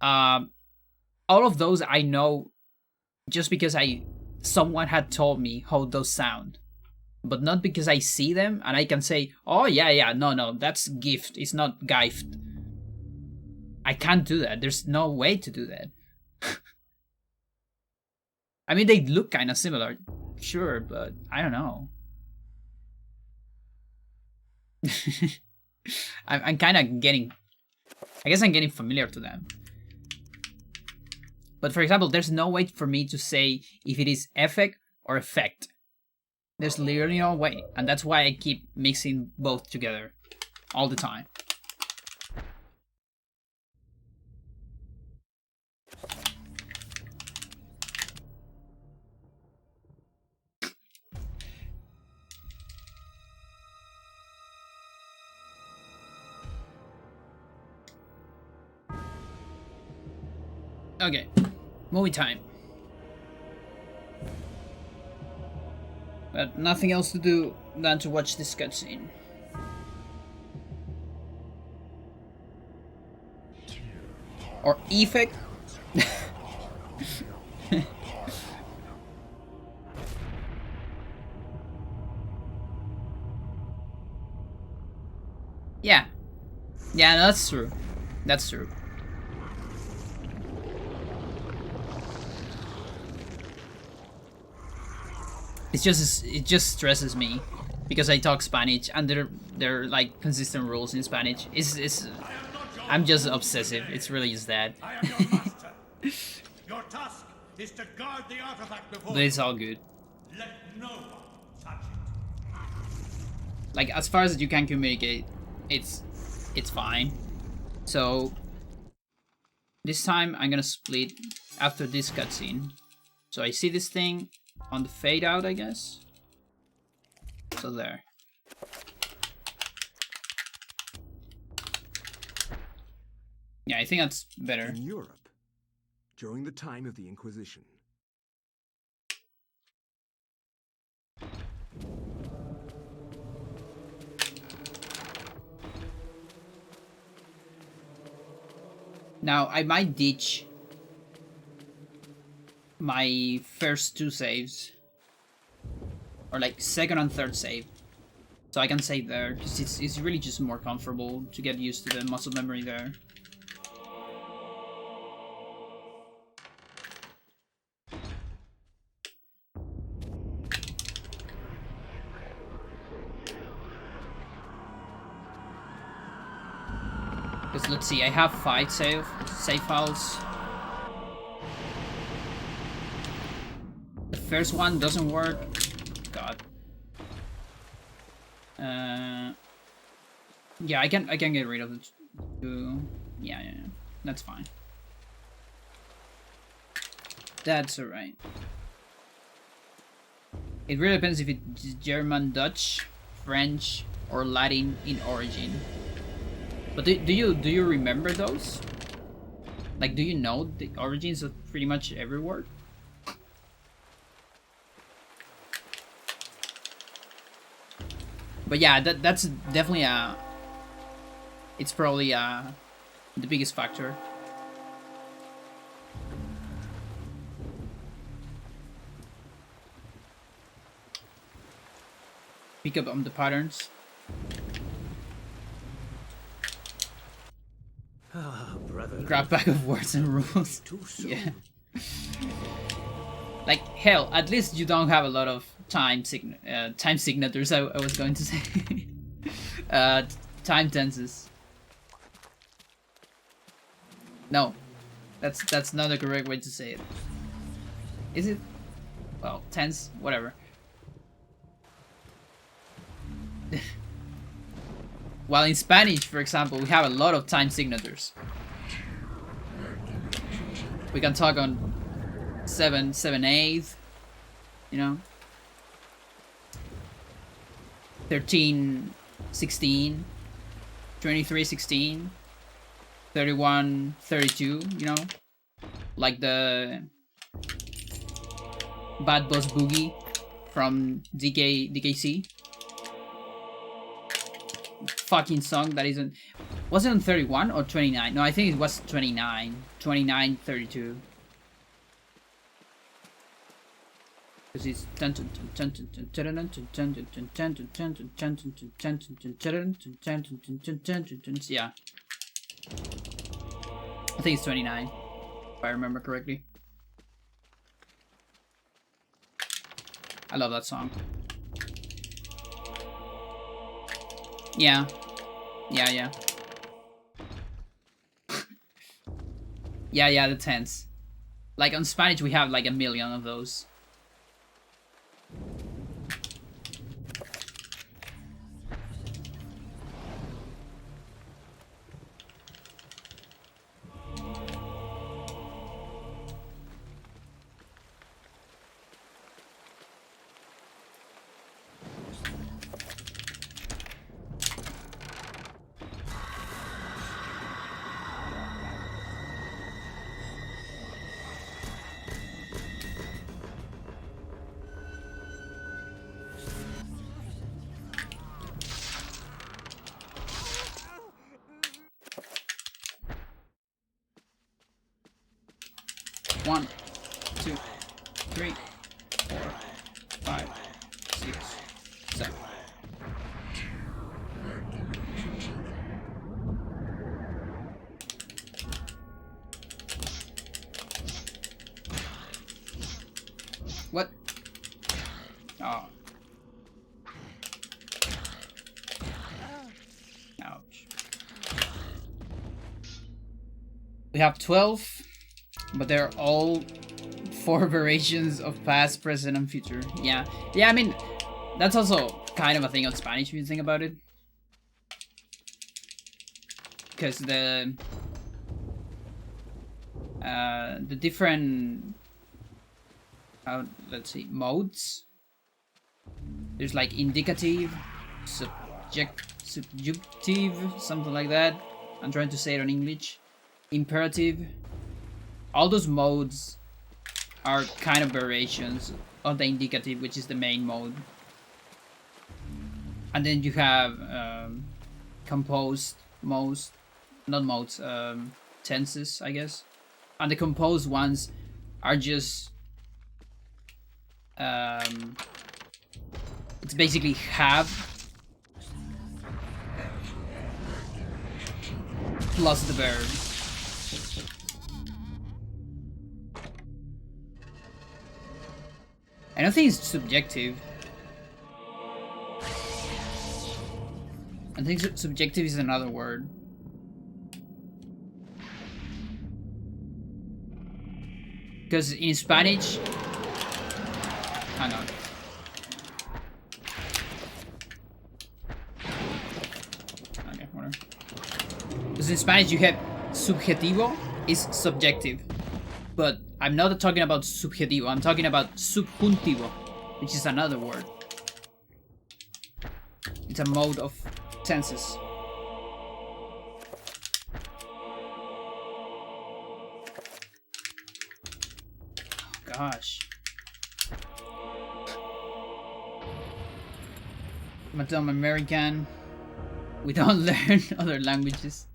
All of those I know just because someone had told me how those sound, but not because I see them and I can say, oh yeah, no, that's gift. It's not gift. I can't do that. There's no way to do that. I mean, they look kind of similar, sure, but I don't know. I'm kind of getting, I guess I'm getting familiar to them. But for example, there's no way for me to say if it is effect or effect. There's literally no way, and that's why I keep mixing both together all the time. Okay, movie time. But nothing else to do than to watch this cutscene. Or effect. Yeah, no, that's true. That's true. It just stresses me because I talk Spanish and there are like consistent rules in Spanish. I'm just obsessive. It's really just that. I am your master. Your task is to guard the artifact before But it's all good. Let no one touch it. Like, as far as you can communicate, it's fine. So this time I'm gonna split after this cutscene. So I see this thing on the fade out, I guess. So there. Yeah, I think that's better. In Europe, during the time of the Inquisition. Now, I might ditch my first two saves. Or like second and third save. So I can save there, because it's really just more comfortable to get used to the muscle memory there. Because let's see, I have 5 save files. The first one doesn't work. God. Yeah, I can get rid of the two. Yeah, that's fine. That's alright. It really depends if it's German, Dutch, French, or Latin in origin. But do you remember those? Like, do you know the origins of pretty much every word? But yeah, that's definitely It's probably the biggest factor. Pick up on the patterns. Ah, brother. Grab bag of words and rules. Too soon. Yeah. Like hell, at least you don't have a lot of time signatures. I was going to say, time tenses. No, that's not the correct way to say it. Is it? Well, tense, whatever. While in Spanish, for example, we have a lot of time signatures. We can talk on 7/8, you know, 13/16, 23/16, 31/32, you know, like the Bad Boss Boogie from DKC. Fucking song that isn't. Was it on 31 or 29? No, I think it was 29. 29/32. Because it's yeah. I think it's 29, if I remember correctly. I love that song. Yeah. Yeah. yeah, the tense. Like on Spanish we have like a million of those. One, 2, 3, 4, 5, 6, 7. What? Oh. Ouch. We have 12. But they're all 4 variations of past, present, and future. Yeah. Yeah, I mean, that's also kind of a thing on Spanish if you think about it. Because the different, let's see, modes. There's like indicative, subjunctive, something like that. I'm trying to say it in English. Imperative. All those modes are kind of variations of the indicative, which is the main mode. And then you have composed modes, not modes, tenses, I guess. And the composed ones are just it's basically have plus the verb. I don't think it's subjective. I think subjective is another word. Because in Spanish... Hang on. Okay, whatever. Because in Spanish you have subjetivo is subjective. But I'm not talking about subjetivo, I'm talking about subjuntivo, which is another word. It's a mode of tenses. Gosh. Madame American. We don't learn other languages.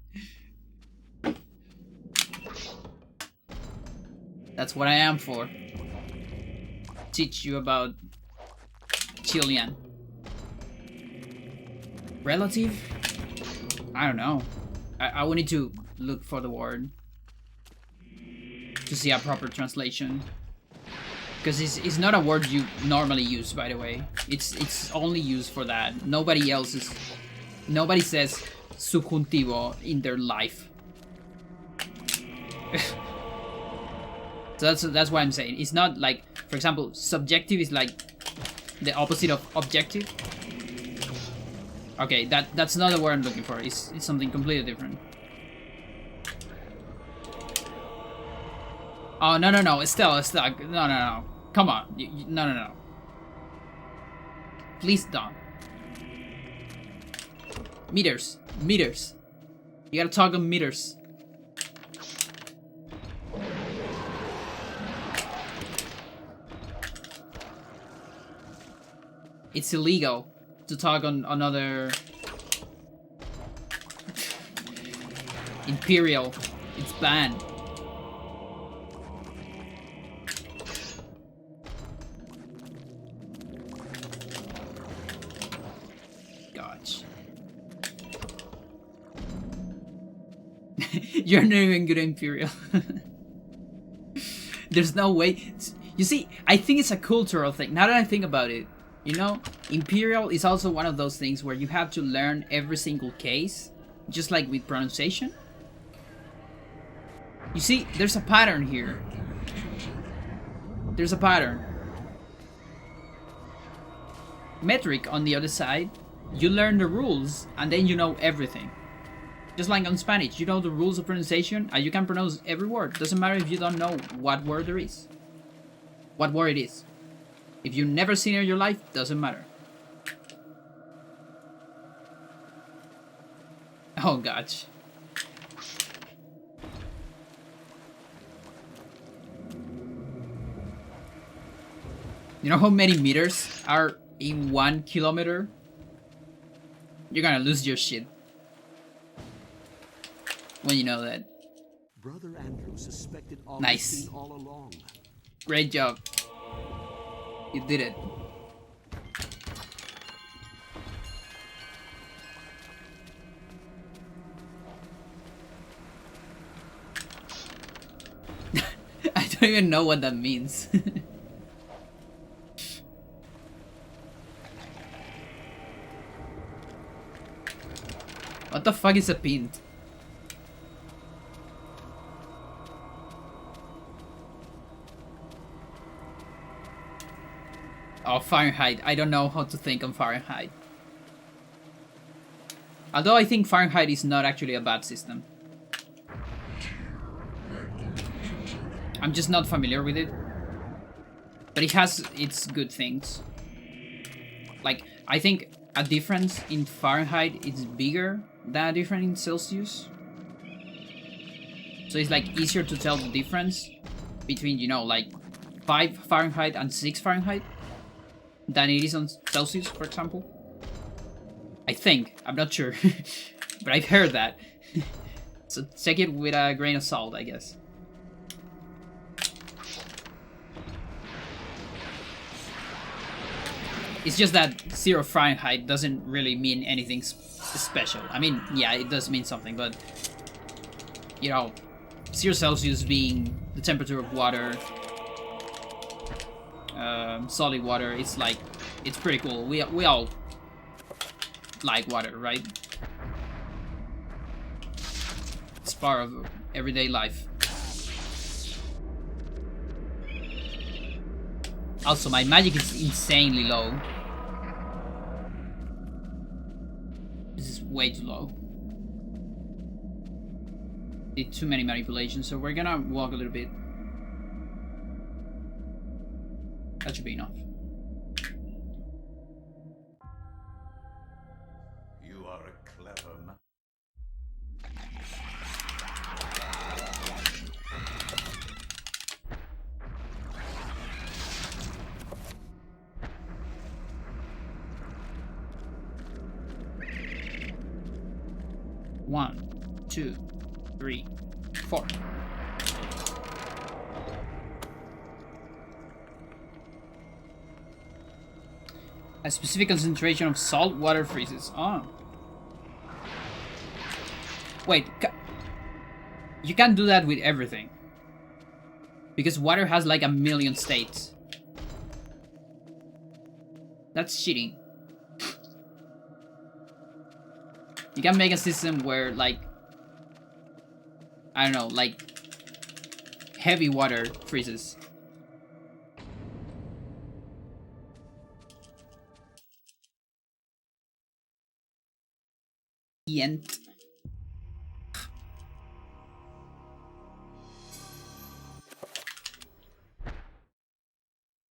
That's what I am for. Teach you about Chilean. Relative? I don't know. I will need to look for the word to see a proper translation. Because it's not a word you normally use, by the way. It's only used for that. Nobody says subjuntivo in their life. So that's what I'm saying. It's not like, for example, subjective is like the opposite of objective. Okay, that's not the word I'm looking for. It's something completely different. Oh, no, Estelle, no. Come on, no. Please don't. Meters. You gotta talk on meters. It's illegal to talk on another Imperial. It's banned. Gosh. You're not even good at Imperial. There's no way. You see, I think it's a cultural thing. Now that I think about it, you know, Imperial is also one of those things where you have to learn every single case, just like with pronunciation. You see, there's a pattern here. There's a pattern. Metric, on the other side, you learn the rules and then you know everything. Just like on Spanish, you know the rules of pronunciation and you can pronounce every word. Doesn't matter if you don't know what word there is. What word it is. If you've never seen it in your life, doesn't matter. Oh gosh. You know how many meters are in 1 kilometer? You're gonna lose your shit when you know that. Brother Andrew suspected Nice. Augustine all along. Great job. You did it. I don't even know what that means. What the fuck is a pint? Oh, Fahrenheit. I don't know how to think on Fahrenheit. Although I think Fahrenheit is not actually a bad system. I'm just not familiar with it. But it has its good things. Like, I think a difference in Fahrenheit is bigger than a difference in Celsius. So it's like easier to tell the difference between, you know, like 5 Fahrenheit and 6 Fahrenheit than it is on Celsius, for example. I think. I'm not sure. But I've heard that. So take it with a grain of salt, I guess. It's just that 0 Fahrenheit doesn't really mean anything special. I mean, yeah, it does mean something, but... You know, 0 Celsius being the temperature of water... solid water, it's like... It's pretty cool. We all... like water, right? It's part of everyday life. Also, my magic is insanely low. This is way too low. Did too many manipulations, so we're gonna walk a little bit. That should be enough. You are a clever man. 1, 2, 3, 4. A specific concentration of salt water freezes. Oh. Wait, you can't do that with everything. Because water has like a million states. That's cheating. You can make a system where, like, I don't know, like, heavy water freezes. Yent.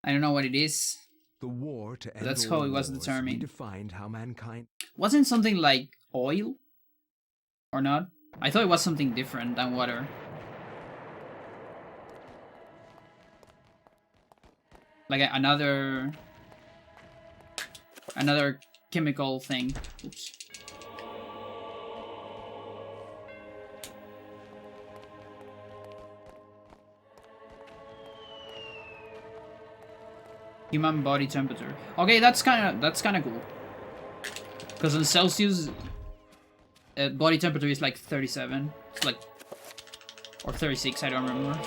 I don't know what it is. The war to end That's all how it was wars determined. redefined how mankind. Wasn't something like oil? Or not? I thought it was something different than water. Like another chemical thing. Oops. Human body temperature. Okay, that's kind of cool. Because on Celsius, body temperature is like 37. It's like, or 36. I don't remember.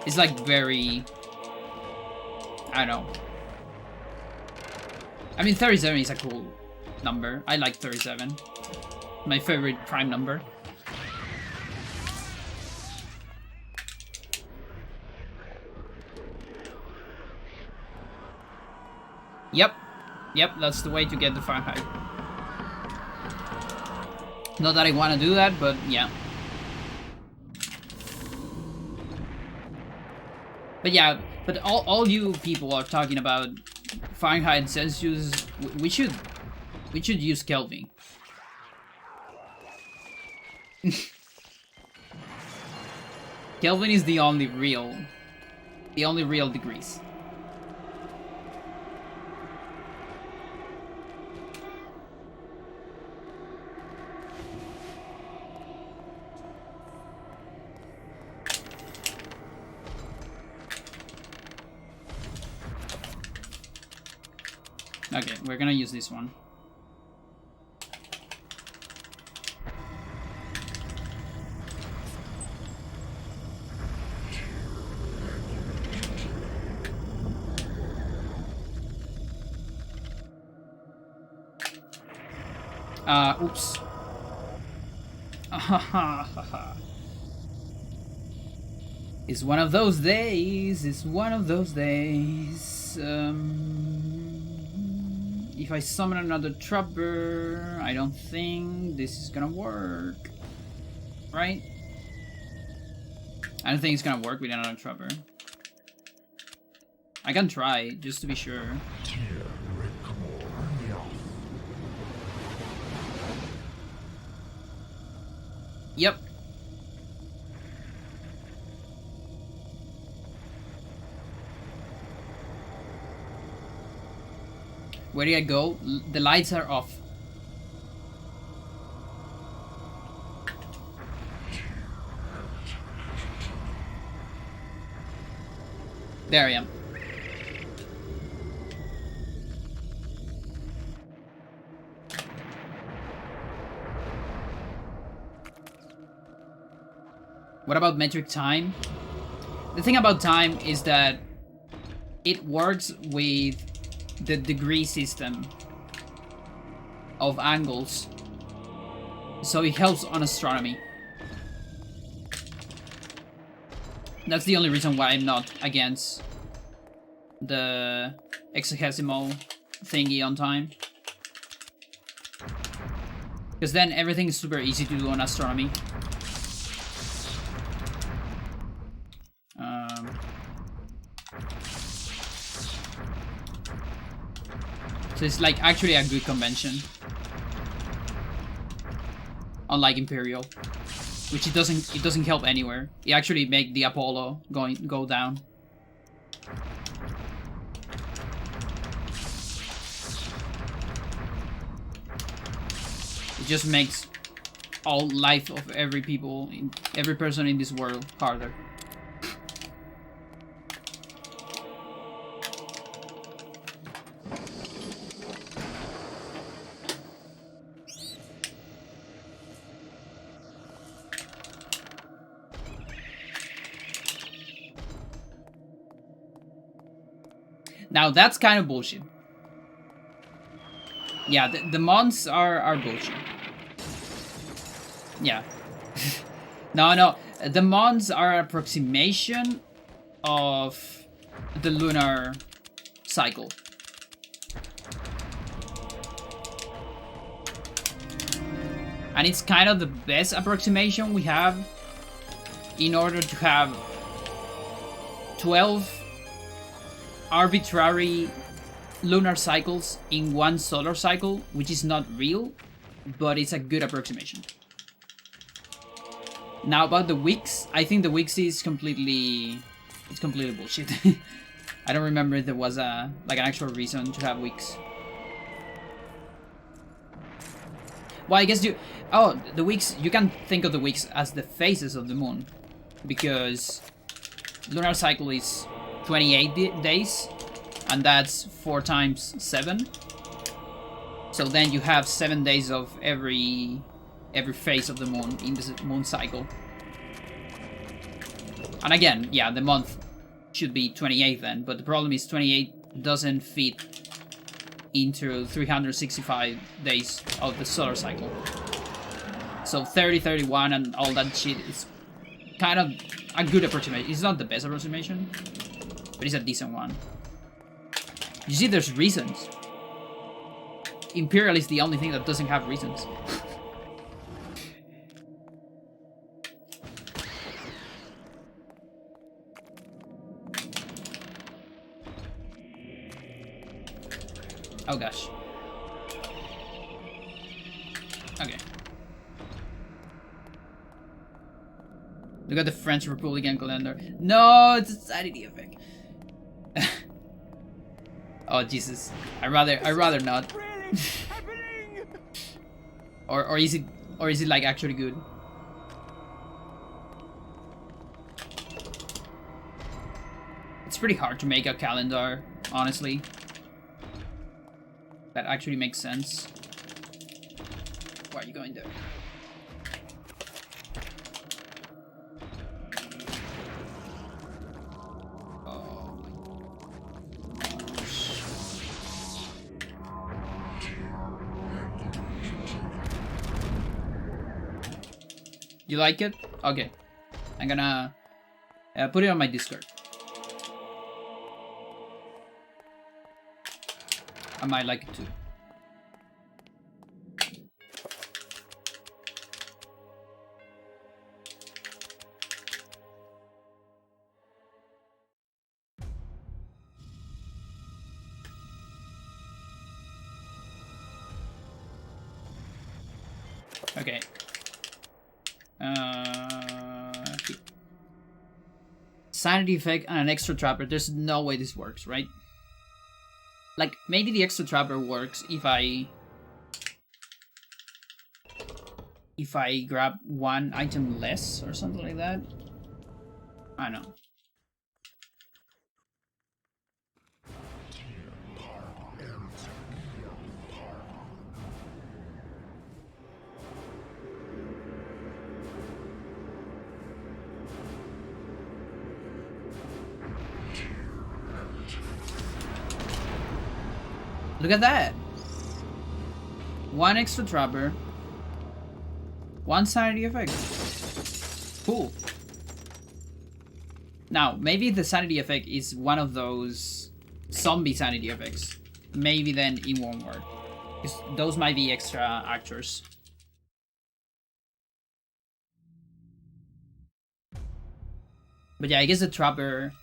It's like very. I don't know. I mean, 37 is a cool number. I like 37. My favorite prime number. Yep, that's the way to get the Fahrenheit. Not that I want to do that, but yeah. But yeah, but all you people are talking about Fahrenheit and Celsius. We should use Kelvin. Kelvin is the only real degrees. Okay, we're gonna use this one. Oops. It's one of those days. It's one of those days. If I summon another trapper, I don't think this is gonna work. Right? I don't think it's gonna work with another trapper. I can try, just to be sure. Yep. Where did I go? The lights are off. There I am. What about metric time? The thing about time is that it works with the degree system of angles, so it helps on astronomy. That's the only reason why I'm not against the hexadecimal thingy on time, because then everything is super easy to do on astronomy. So it's like actually a good convention, unlike Imperial, which it doesn't help anywhere. It actually make the Apollo go down. It just makes all life of every person in this world harder. Now that's kind of bullshit. Yeah, the mods are bullshit. Yeah. No. The mods are an approximation of the lunar cycle. And it's kind of the best approximation we have in order to have 12 arbitrary lunar cycles in one solar cycle, which is not real, but it's a good approximation. Now about the weeks, I think the weeks is completely bullshit. I don't remember if there was an actual reason to have weeks. Well, I guess the weeks, you can think of the weeks as the phases of the moon, because lunar cycle is 28 days, and that's 4 times 7. So then you have 7 days of every phase of the moon in this moon cycle. And again, yeah, the month should be 28 then, but the problem is 28 doesn't fit into 365 days of the solar cycle. So 30, 31 and all that shit is kind of a good approximation. It's not the best approximation, but it's a decent one. You see, there's reasons. Imperial is the only thing that doesn't have reasons. Oh gosh. Okay. Look at the French Republican calendar. No, it's a sanity effect. Oh Jesus. I'd rather not. or is it like actually good? It's pretty hard to make a calendar, honestly. That actually makes sense. Why are you going there? Oh my gosh. You like it? Okay. I'm gonna put it on my Discord. I might like it too. Okay. Sanity effect and an extra trapper. There's no way this works, right? Like, maybe the extra trapper works if I grab one item less or something like that. I don't know. Look at that! One extra trapper. One sanity effect. Cool. Now, maybe the sanity effect is one of those zombie sanity effects. Maybe then it won't work. Because those might be extra actors. But yeah, I guess the trapper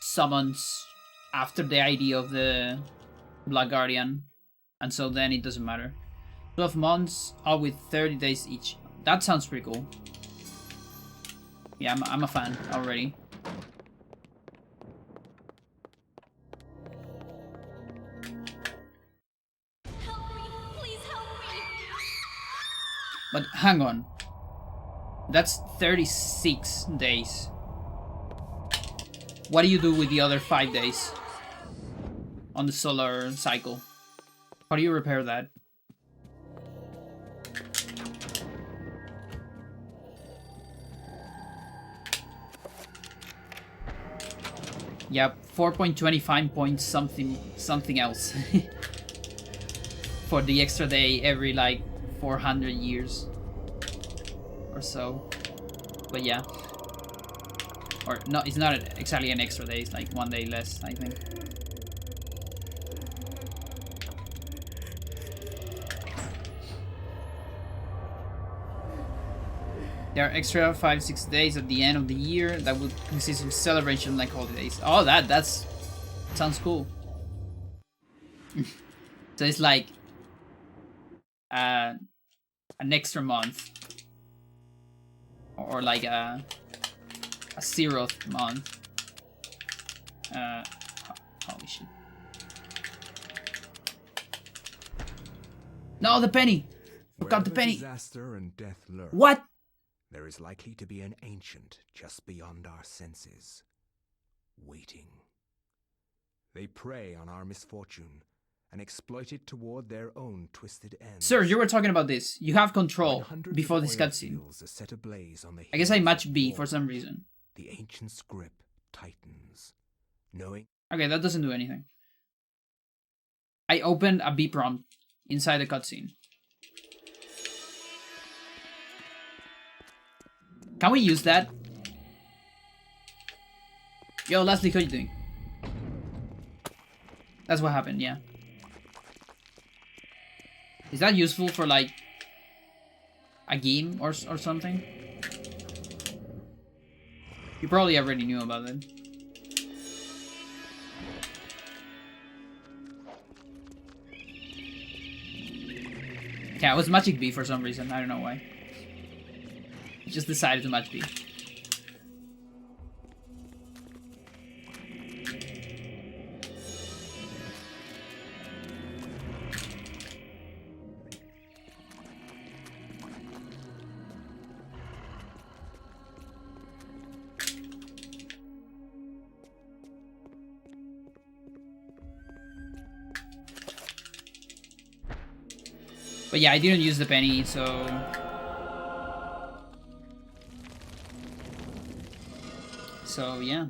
summons after the ID of the Black Guardian, and so then it doesn't matter. 12 months, all with 30 days each. That sounds pretty cool. Yeah, I'm a fan already. Help me! Please help me! But hang on. That's 36 days. What do you do with the other 5 days on the solar cycle? How do you repair that? Yep, 4.25 points something else. For the extra day every like 400 years or so. But yeah. Or no, it's not exactly an extra day, it's like 1 day less, I think. There are extra 5-6 days at the end of the year that would consist of celebration like holidays. Oh, that's sounds cool. So it's like an extra month, or like a 0th month. Holy shit! No, the penny. Forgot the Wherever penny. Disaster and death lurk, What? there is likely to be an ancient just beyond our senses, waiting. They prey on our misfortune and exploit it toward their own twisted ends. Sir, you were talking about this. You have control When hundreds before of this oil cutscene. fields are set ablaze on the I guess I hills match of B war, for some reason. The ancient's grip tightens, knowing Okay, that doesn't do anything. I opened a B prompt inside the cutscene. Can we use that? Yo, Leslie, how you doing? That's what happened, yeah. Is that useful for like a game or something? You probably already knew about it. Yeah, it was Magic B for some reason. I don't know why. Just decided to match B. But yeah, I didn't use the penny, so... So, yeah.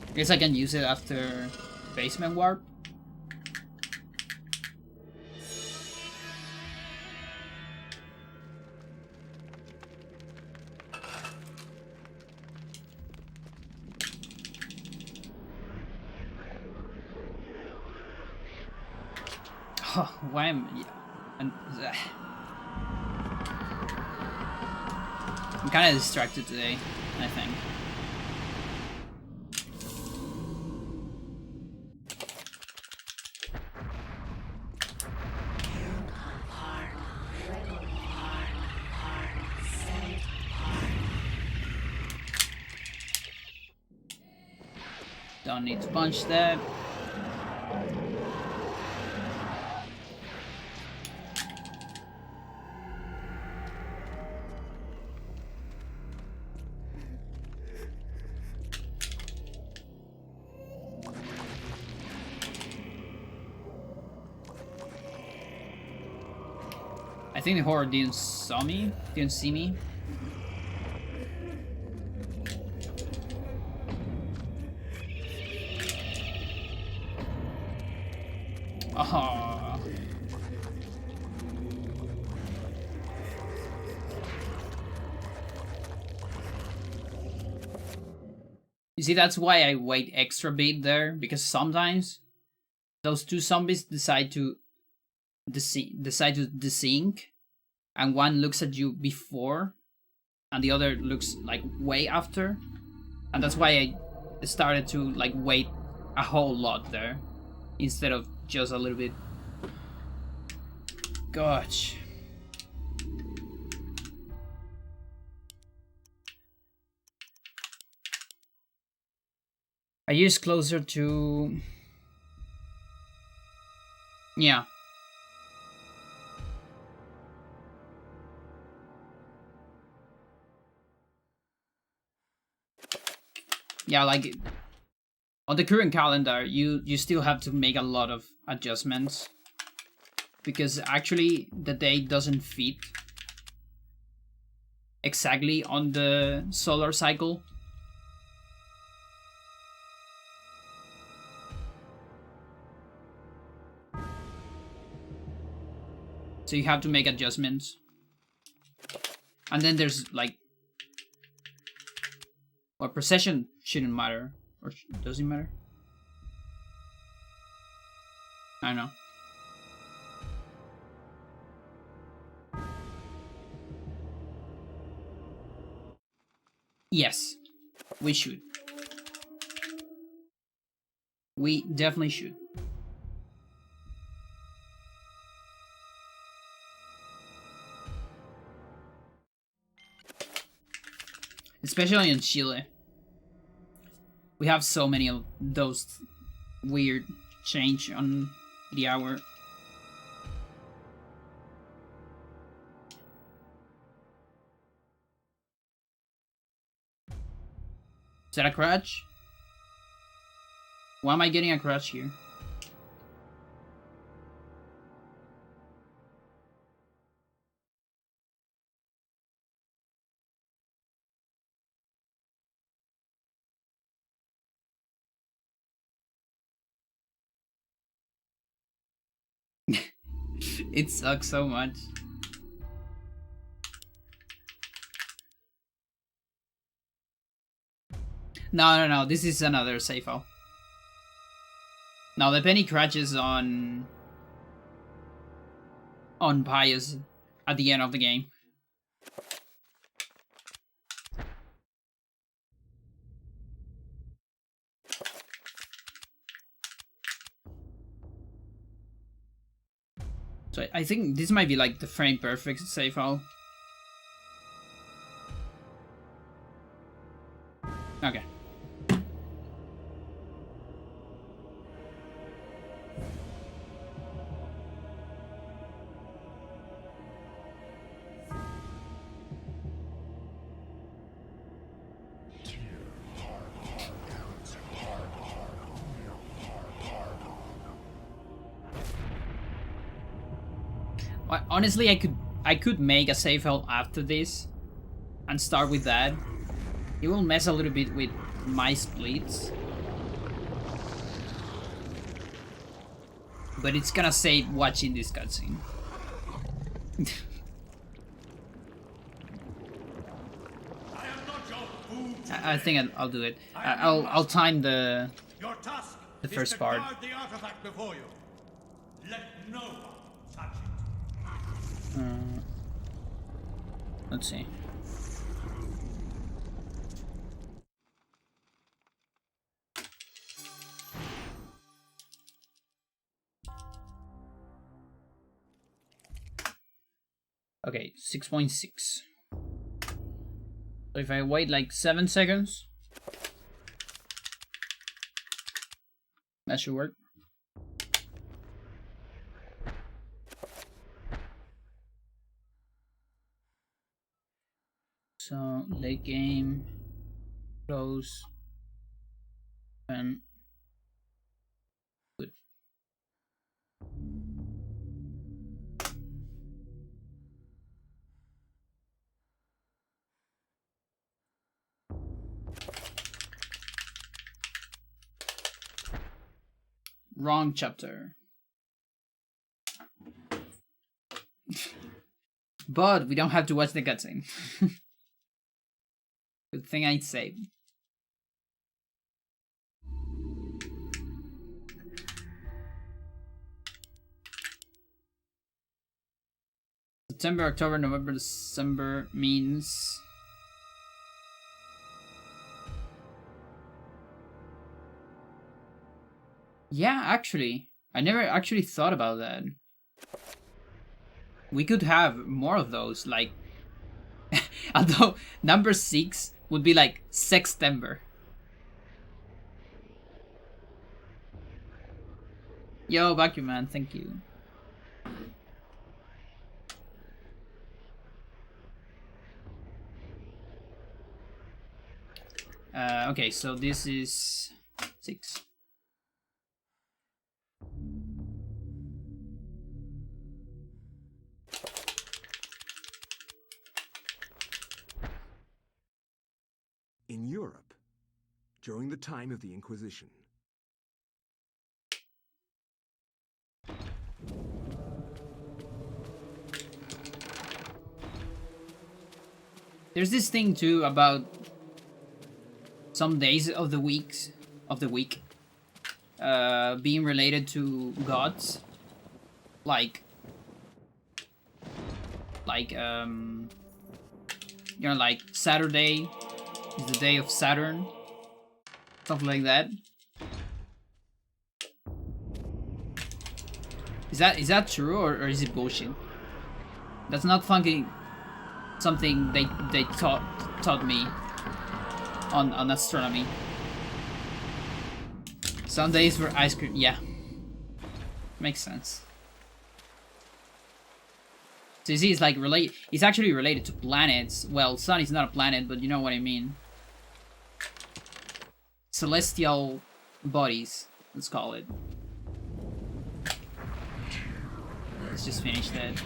I guess I can use it after basement warp. Oh, why am I'm kind of distracted today, I think. Don't need to punch that. I think the horror didn't see me. Oh. You see, that's why I wait extra bit there, because sometimes those two zombies decide to desync, and one looks at you before and the other looks like way after, and that's why I started to like wait a whole lot there instead of just a little bit. Gosh. I use closer to... Yeah. Yeah, like on the current calendar, you still have to make a lot of adjustments because actually the date doesn't fit exactly on the solar cycle. So you have to make adjustments. And then there's like, or precession shouldn't matter, or does it matter? I don't know. Yes, we should. We definitely should. Especially in Chile. We have so many of those weird change on the hour. Is that a crash? Why am I getting a crash here? It sucks so much. No. This is another save file. Now the penny crashes on Pius at the end of the game. So I think this might be like the frame perfect save file. Okay. Well, honestly, I could make a save file after this and start with that. It will mess a little bit with my splits, but it's gonna save watching this cutscene. I think I'll do it. I'll time the first part. The artifact before you. Let no one touch it. Let's see. Okay, 6.6. So if I wait like 7 seconds, that should work. So late game, close, and good. Wrong chapter. But we don't have to watch the cutscene. Good thing I saved. September, October, November, December means... Yeah, actually. I never actually thought about that. We could have more of those, like... Although, number 6 would be like Sextember. Yo, Vacuum Man, thank you. Okay, so this is 6. In Europe, during the time of the Inquisition, there's this thing too about some days of the week being related to gods, like you know, like Saturday is the day of Saturn, something like that. Is that true, or is it bullshit? That's not fucking something they taught me on astronomy. Sundays for ice cream, yeah, makes sense. So you see, it's like it's actually related to planets. Well, sun is not a planet, but you know what I mean. Celestial bodies, let's call it. Let's just finish that.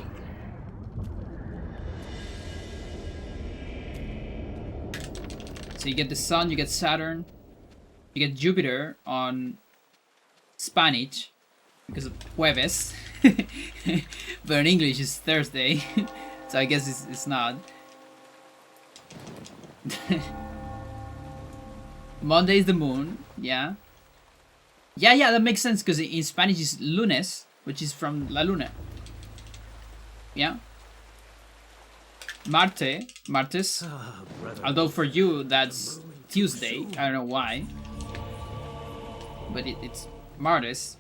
So you get the sun, you get Saturn, you get Jupiter on Spanish because of jueves, but in English it's Thursday, so I guess it's not. Monday is the moon, yeah. Yeah, that makes sense because in Spanish it's lunes, which is from la luna. Yeah. Martes. Although for you that's Tuesday, I don't know why. But it's Martes.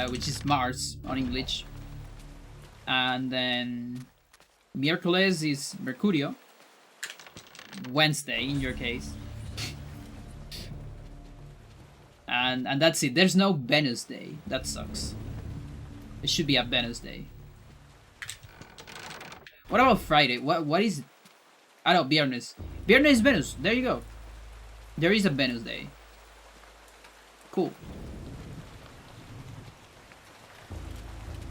Which is Mars on English. And then Miércoles is Mercurio. Wednesday in your case. And that's it. There's no Venus Day. That sucks. It should be a Venus Day. What about Friday? What is it? I don't know, Viernes. Viernes is Venus. There you go. There is a Venus Day. Cool.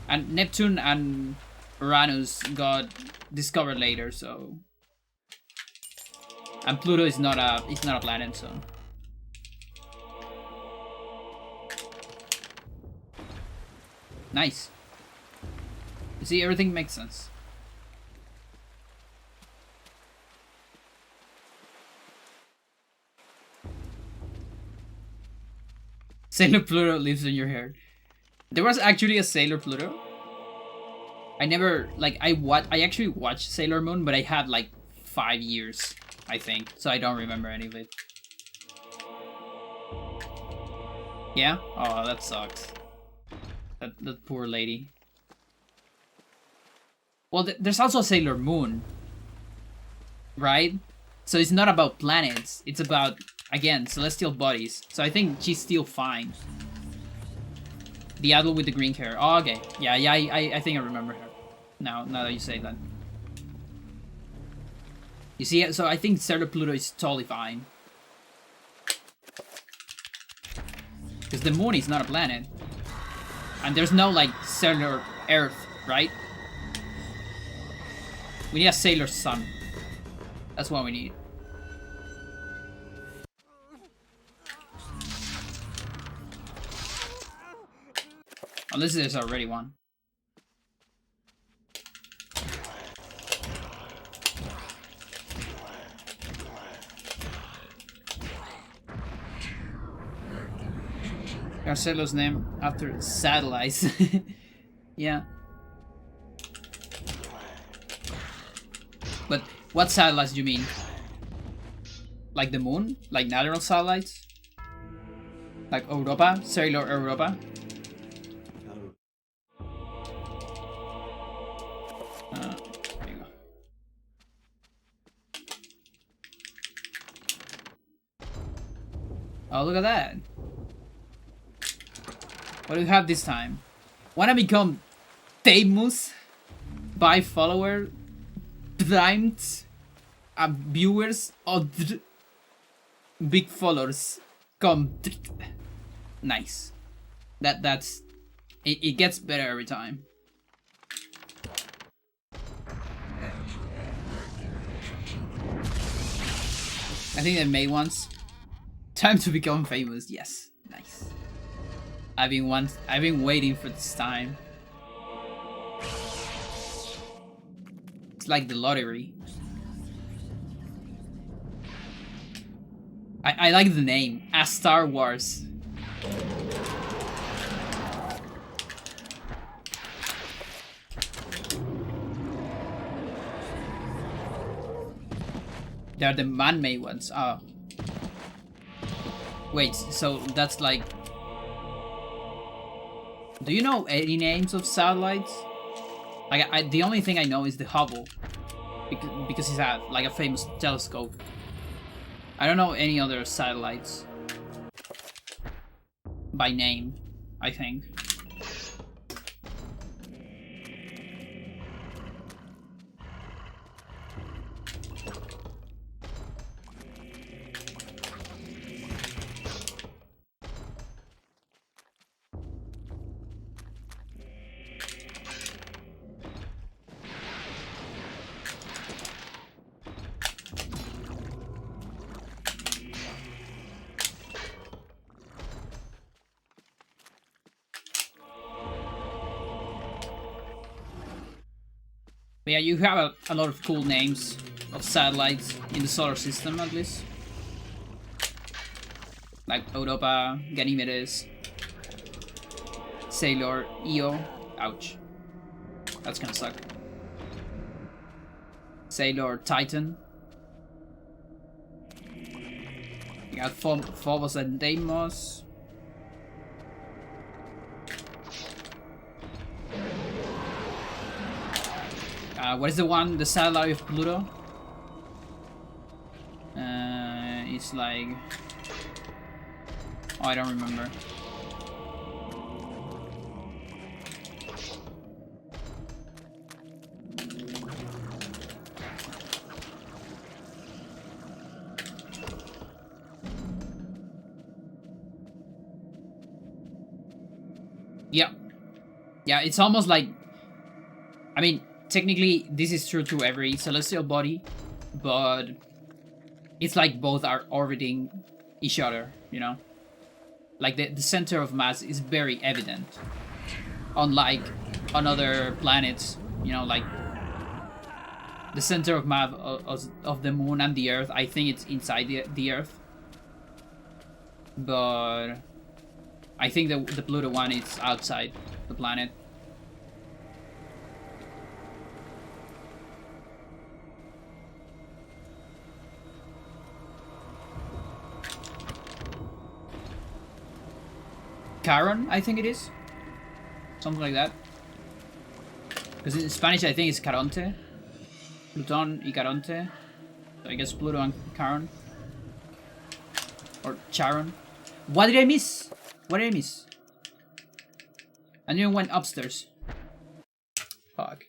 And Neptune and Uranus got discovered later, so. And Pluto is not a planet, so. Nice. You see, everything makes sense. Sailor Pluto lives in your hair. There was actually a Sailor Pluto. I never, like, I actually watched Sailor Moon, but I had like 5 years, I think, so I don't remember any of it. Yeah? Oh, that sucks. That poor lady. Well, there's also Sailor Moon, right? So it's not about planets. It's about, again, celestial bodies. So I think she's still fine. The adult with the green hair. Oh, okay. Yeah, I think I remember her. Now that you say that. You see, so I think Sailor Pluto is totally fine. Because the moon is not a planet. And there's no, like, Sailor Earth, right? We need a Sailor Sun. That's what we need. Unless there's already one. Sailor's name after satellites. Yeah. But what satellites do you mean? Like the moon? Like natural satellites? Like Europa? Sailor Europa? There you go. Oh, look at that. What do we have this time? Wanna become famous by follower primed Viewers of big followers come. Nice. That's it gets better every time. I think they made once. Time to become famous. Yes, nice. I've been waiting for this time. It's like the lottery. I like the name, as Star Wars. They're the man-made ones. Oh. Wait, so that's like... Do you know any names of satellites? Like, the only thing I know is the Hubble. Because he's like a famous telescope. I don't know any other satellites. By name, I think. But yeah, you have a lot of cool names of satellites in the solar system, at least. Like Europa, Ganymedes, Sailor, Io. Ouch. That's gonna suck. Sailor, Titan. You got Phobos and Deimos. What is the one, the satellite of Pluto? It's like... Oh, I don't remember. Yeah. Yeah, it's almost like... I mean... Technically, this is true to every celestial body, but it's like both are orbiting each other, you know? Like the center of mass is very evident. Unlike on other planets, you know, like the center of mass of the moon and the earth, I think it's inside the earth. But I think the Pluto one is outside the planet. Charon, I think it is. Something like that. Because in Spanish, I think it's Caronte. Pluton y Caronte. So I guess Pluto and Charon. Or Charon. What did I miss? What did I miss? I knew I went upstairs. Fuck.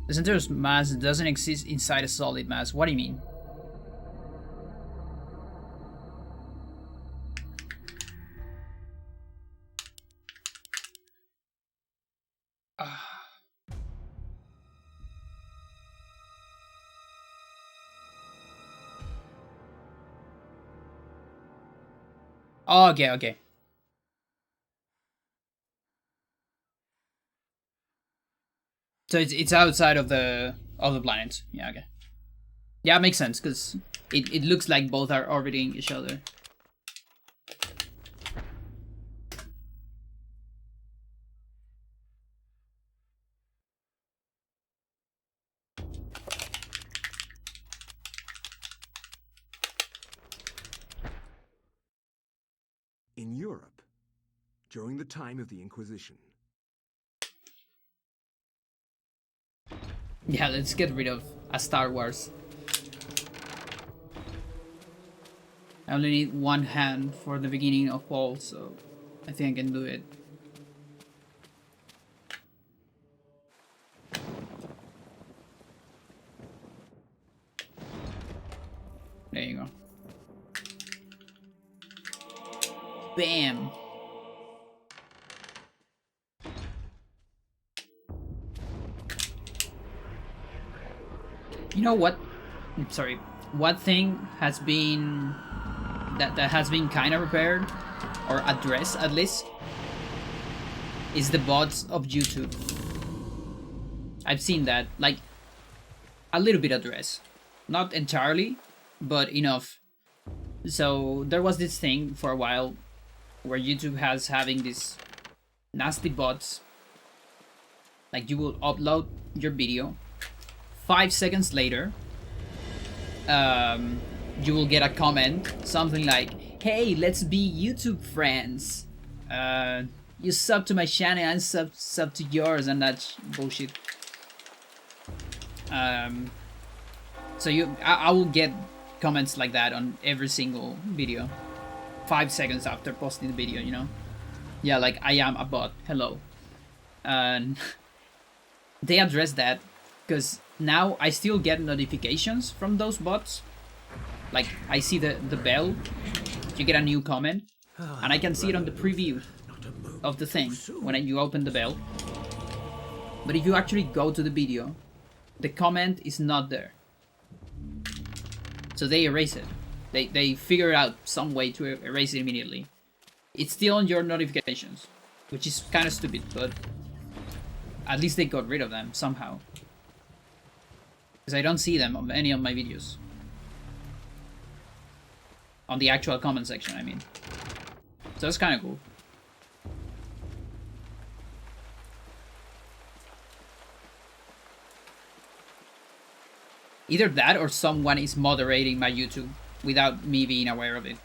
The center of mass doesn't exist inside a solid mass. What do you mean? Oh, okay, okay. So it's outside of the planet. Yeah, okay. Yeah, it makes sense because it looks like both are orbiting each other. In Europe, during the time of the Inquisition. Yeah, let's get rid of a Star Wars. I only need one hand for the beginning of all, so I think I can do it. There you go. Bam! You know what? I'm sorry. What thing has been that has been kind of repaired or addressed at least is the bots of YouTube. I've seen that, like, a little bit addressed, not entirely, but enough. So there was this thing for a while where YouTube has having these nasty bots. Like, you will upload your video, 5 seconds later, you will get a comment, something like, "Hey, let's be YouTube friends. You sub to my channel, and sub to yours," and that bullshit. So I will get comments like that on every single video, 5 seconds after posting the video. You know, yeah, like, "I am a bot. Hello," and they address that because now I still get notifications from those bots. Like, I see the bell, you get a new comment, and I can see it on the preview of the thing when you open the bell. But if you actually go to the video, the comment is not there. So they erase it. They figure out some way to erase it immediately. It's still on your notifications, which is kind of stupid, but at least they got rid of them somehow. Because I don't see them on any of my videos. On the actual comment section, I mean. So that's kind of cool. Either that or someone is moderating my YouTube without me being aware of it.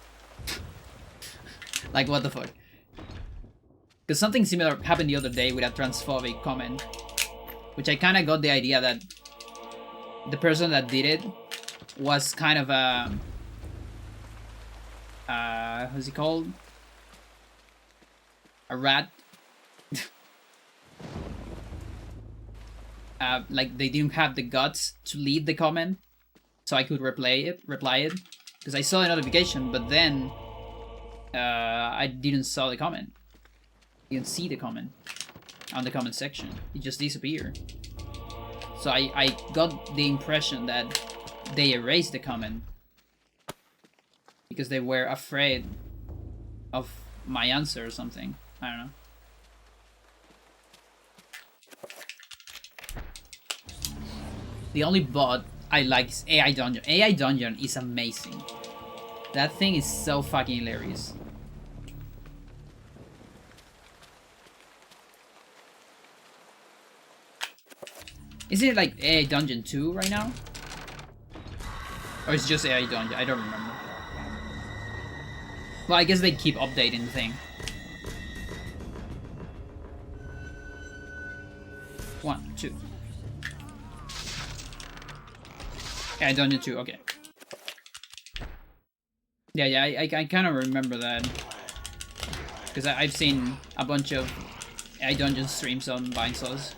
Like, what the fuck? Because something similar happened the other day with a transphobic comment, which I kind of got the idea that the person that did it was kind of a... what's it called? A rat. Like, they didn't have the guts to leave the comment, so I could reply it, because I saw the notification, but then I didn't saw the comment. Didn't see the comment on the comment section. It just disappeared. So I got the impression that they erased the comment because they were afraid of my answer or something. I don't know. The only bot I like is AI Dungeon. AI Dungeon is amazing. That thing is so fucking hilarious. Isn't it like AI Dungeon 2 right now? Or it's just AI Dungeon? I don't remember. Well, I guess they keep updating the thing. 1, 2. AI Dungeon 2, okay. Yeah, I kind of remember that. Because I've seen a bunch of AI Dungeon streams on Vinesauce.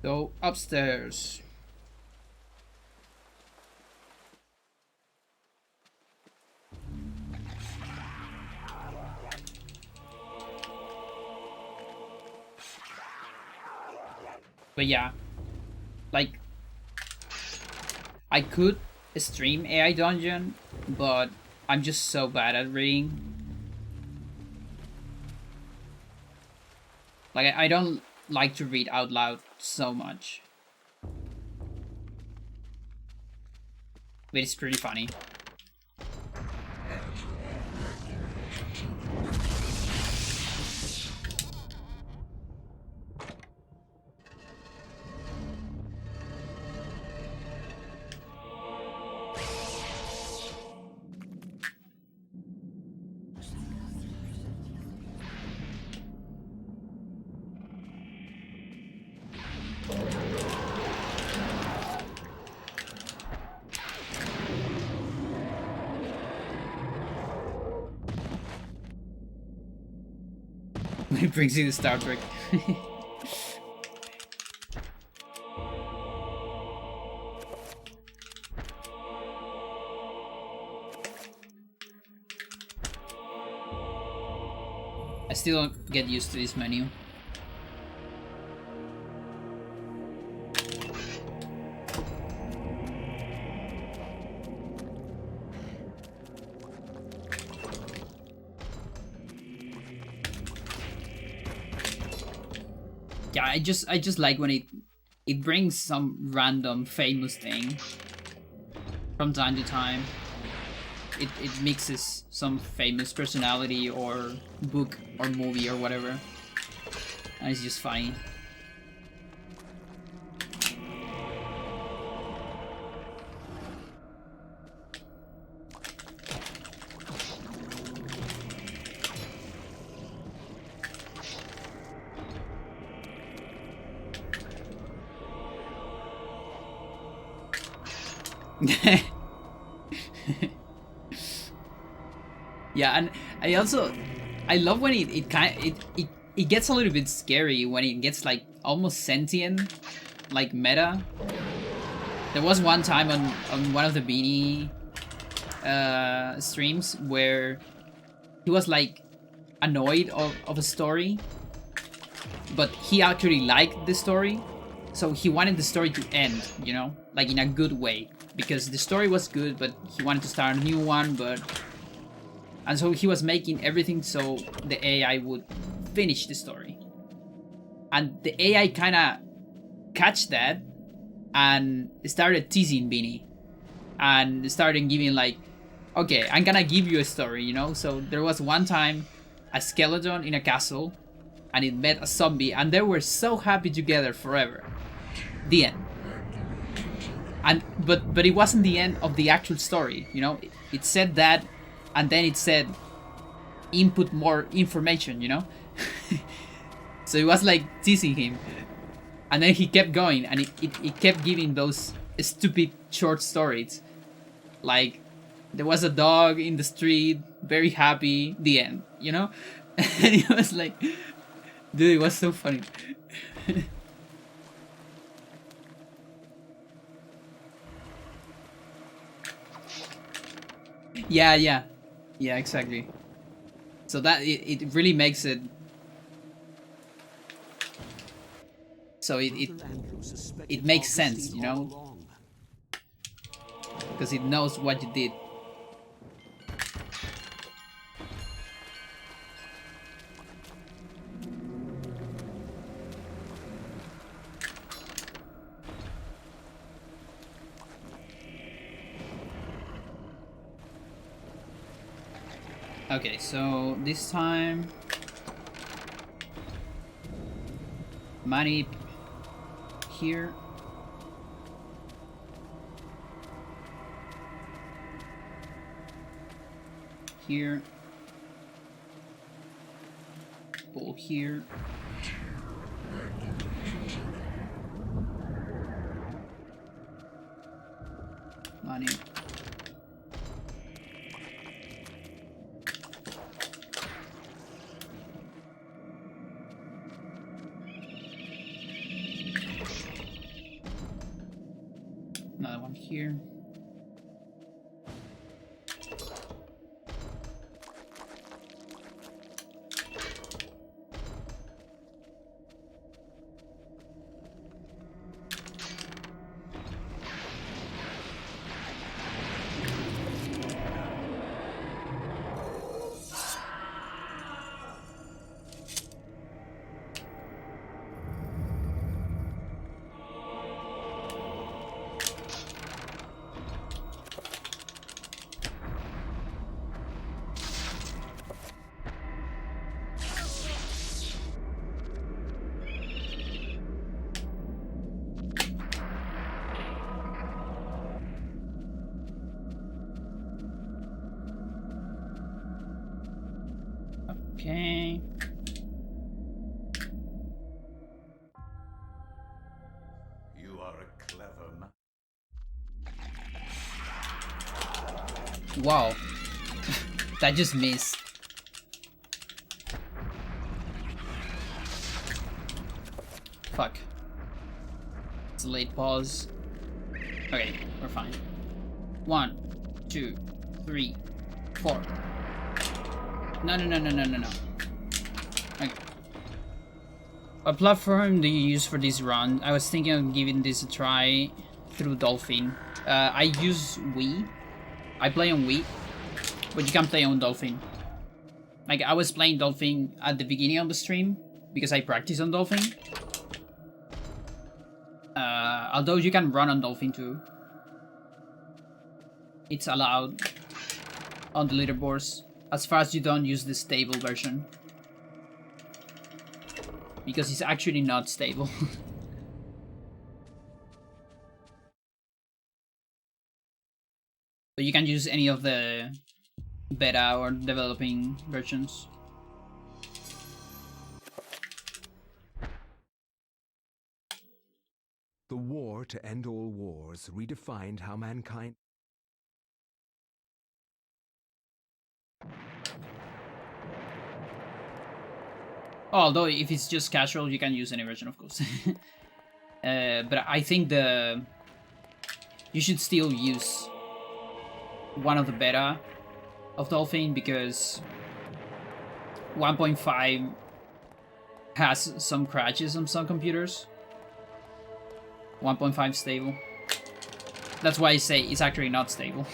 Go upstairs. But yeah, like, I could stream AI Dungeon, but I'm just so bad at reading. Like, I don't like to read out loud so much. But it's pretty funny. When it brings you to Star Trek. I still don't get used to this menu. Yeah, I just like when it brings some random famous thing from time to time. It mixes some famous personality or book or movie or whatever. And it's just funny. Yeah, and I love when it gets a little bit scary when it gets like almost sentient, like meta. There was one time on one of the Beanie streams where he was like annoyed of a story, but he actually liked the story, so he wanted the story to end, you know, like in a good way, because the story was good, but he wanted to start a new one, and so he was making everything so the AI would finish the story. And the AI kind of catch that and started teasing Beanie. And started giving like, okay, I'm gonna give you a story, you know? So there was one time a skeleton in a castle and it met a zombie and they were so happy together forever. The end. And but it wasn't the end of the actual story, you know? It said that, and then it said input more information, you know? So it was like teasing him. And then he kept going, and it kept giving those stupid short stories. Like, there was a dog in the street, very happy, the end, you know? And it was like, dude, it was so funny. Yeah, exactly. So that it really makes it so it makes sense, you know, because it knows what you did. Okay, so this time money here. Here. Pull here. Money. Another one here. Okay. You are a clever man. Wow. That just missed. Fuck. It's a late pause. Okay, we're fine. 1, 2, 3, 4. No. Okay. What platform do you use for this run? I was thinking of giving this a try through Dolphin. I use Wii. I play on Wii, but you can play on Dolphin. Like, I was playing Dolphin at the beginning of the stream because I practice on Dolphin. Although you can run on Dolphin too. It's allowed on the leaderboards, as far as you don't use the stable version. Because it's actually not stable. So you can use any of the beta or developing versions. The war to end all wars redefined how mankind... Although if it's just casual, you can use any version, of course. But I think you should still use one of the beta of Dolphin, because 1.5 has some crashes on some computers. 1.5 stable. That's why I say it's actually not stable.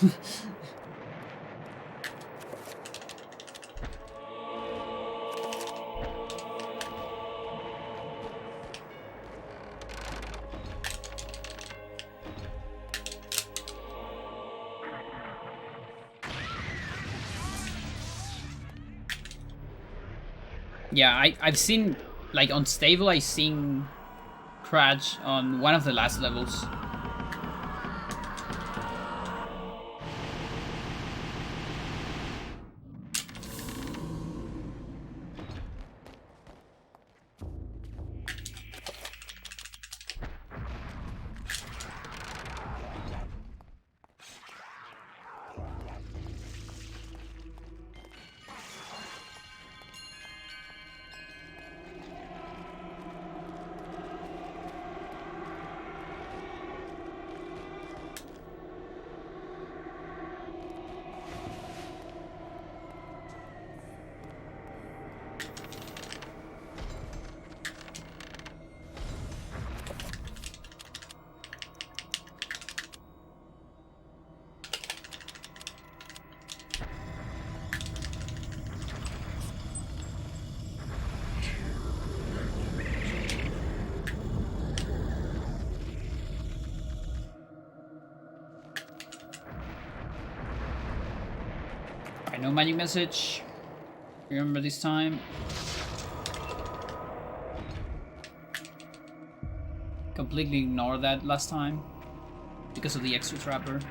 Yeah, I've seen, like, on stable, I've seen crash on one of the last levels. No magic message. Remember this time. Completely ignored that last time because of the extra trapper.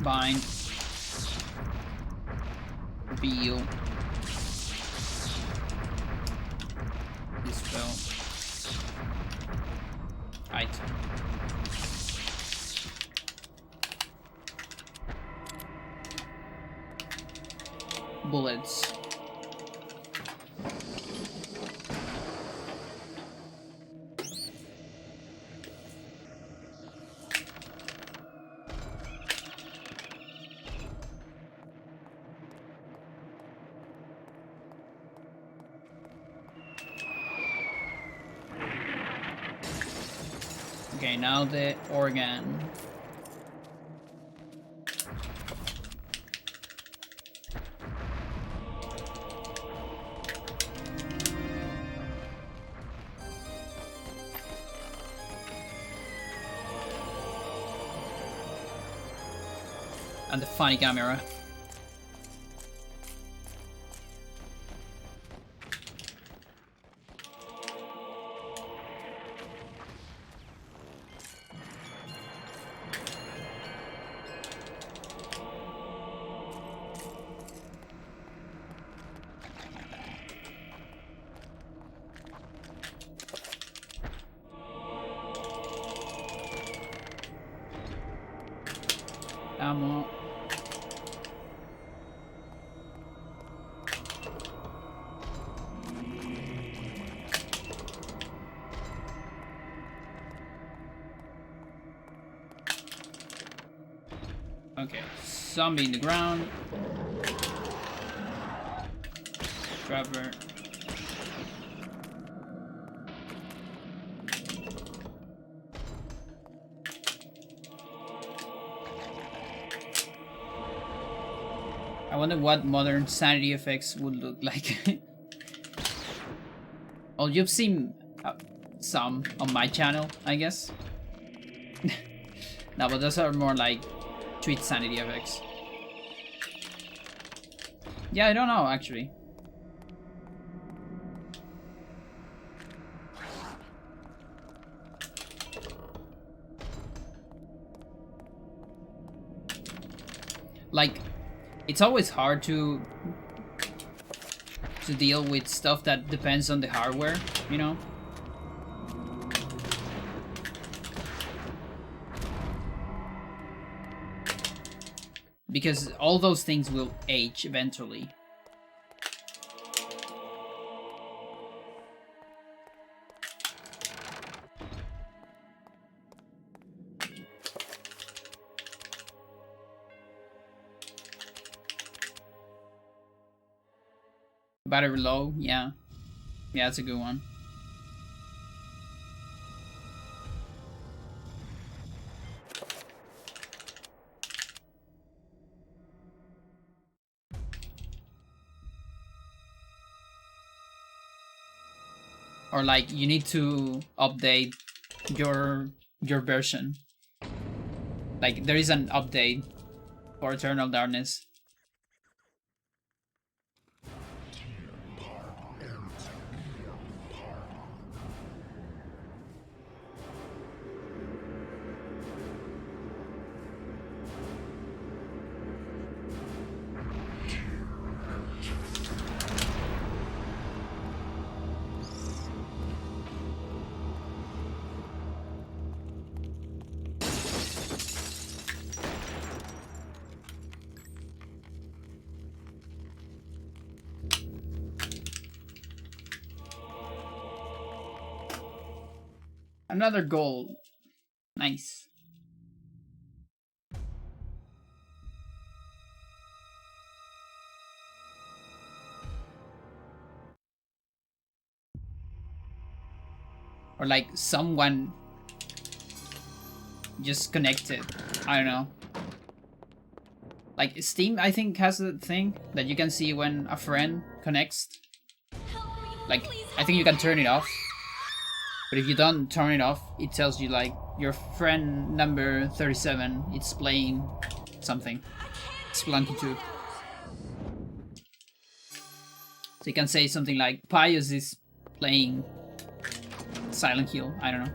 Bind. Reveal. Dispel. Item. Bullets. Okay, now the organ. And the funny camera. Zombie in the ground. Trevor. I wonder what modern sanity effects would look like. Well, you've seen some on my channel, I guess. No, but those are more like tweet sanity effects. Yeah, I don't know, actually. Like, it's always hard to deal with stuff that depends on the hardware, you know? Because all those things will age eventually. Battery low, yeah. Yeah, that's a good one. Or like you need to update your version. Like there is an update for Eternal Darkness. Another goal. Nice. Or like someone just connected. I don't know. Like Steam, I think, has a thing that you can see when a friend connects. Like, I think you can turn it off. But if you don't turn it off, it tells you like your friend number 37 it's playing something. Splunky 2. So you can say something like Pius is playing Silent Hill. I don't know.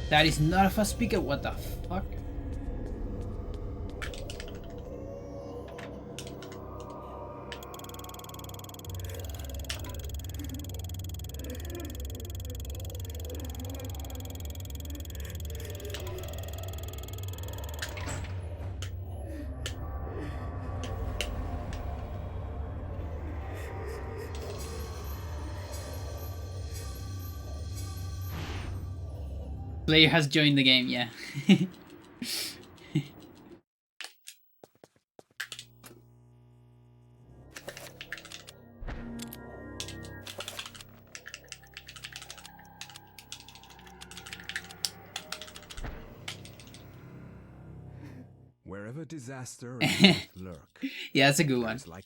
That is not a fast speaker. What the fuck? Player has joined the game, yeah. Wherever disaster and death lurk. Yeah, that's a good one. Like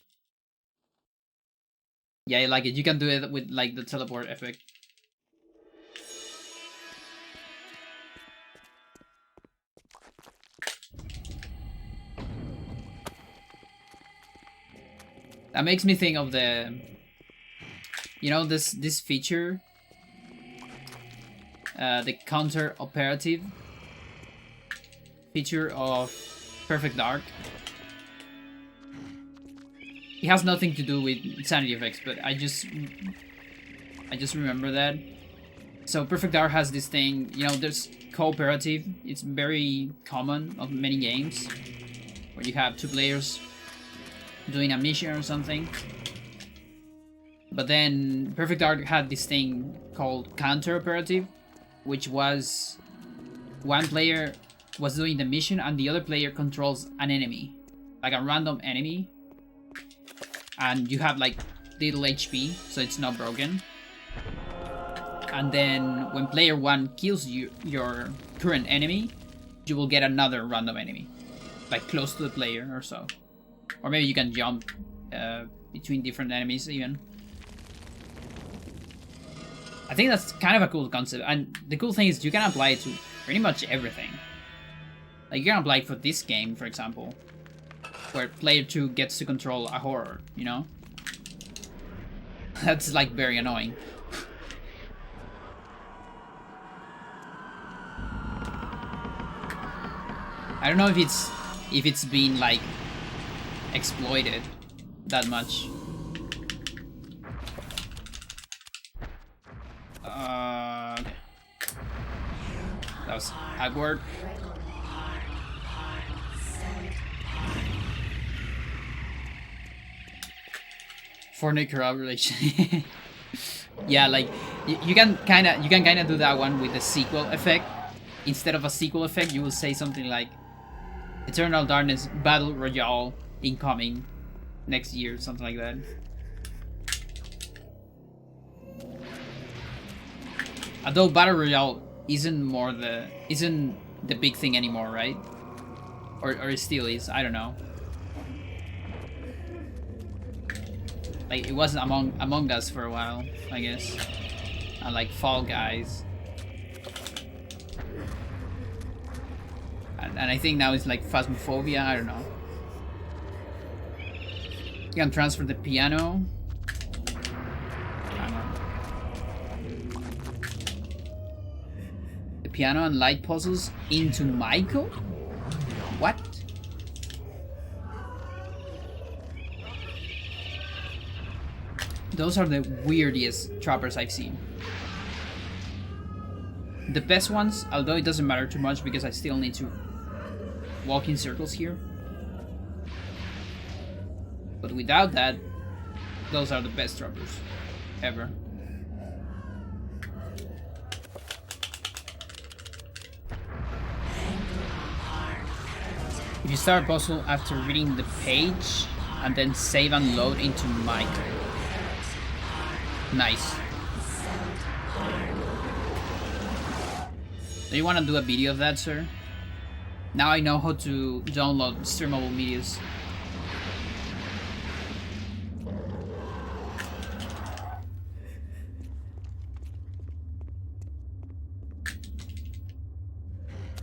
yeah, I like it. You can do it with like the teleport effect. That makes me think of the, you know, this feature, the counter operative feature of Perfect Dark. It has nothing to do with sanity effects, but I just remember that. So Perfect Dark has this thing, you know, there's cooperative. It's very common on many games where you have two players doing a mission or something. But then Perfect Dark had this thing called counter operative, which was one player was doing the mission and the other player controls an enemy, like a random enemy, and you have like little HP, so it's not broken. And then when player 1 kills your current enemy, you will get another random enemy, like close to the player or so. Or maybe you can jump between different enemies even. I think that's kind of a cool concept, and the cool thing is you can apply it to pretty much everything. Like, you can apply it for this game, for example, where player 2 gets to control a horror, you know? That's, like, very annoying. I don't know if it's been, like, exploited that much. That was awkward. Fortnite corroboration. Yeah, like you can kind of do that one with the sequel effect. Instead of a sequel effect, you will say something like Eternal Darkness Battle Royale incoming next year, something like that. Although Battle Royale isn't the big thing anymore, right? Or it still is, I don't know. Like, it wasn't Among Us for a while, I guess. And like Fall Guys. And I think now it's like Phasmophobia, I don't know. You can transfer the piano. The piano and light puzzles into Michael? What? Those are the weirdest trappers I've seen. The best ones, although it doesn't matter too much because I still need to walk in circles here. But without that, those are the best trappers ever. If you start a puzzle after reading the page and then save and load into Michael. Nice. Do you want to do a video of that, sir? Now I know how to download streamable videos.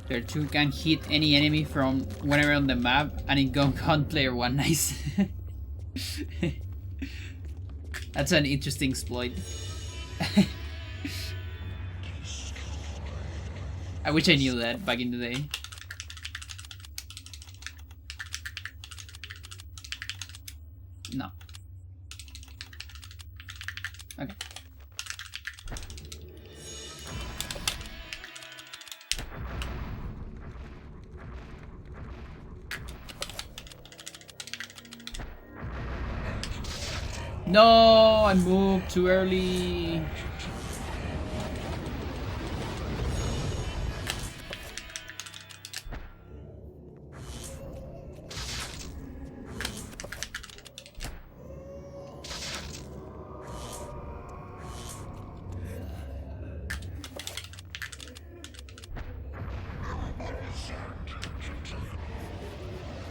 Player 2 can hit any enemy from whenever on the map and it gon' hunt player 1. Nice. That's an interesting exploit. I wish I knew that back in the day. No. Okay. No, I moved too early.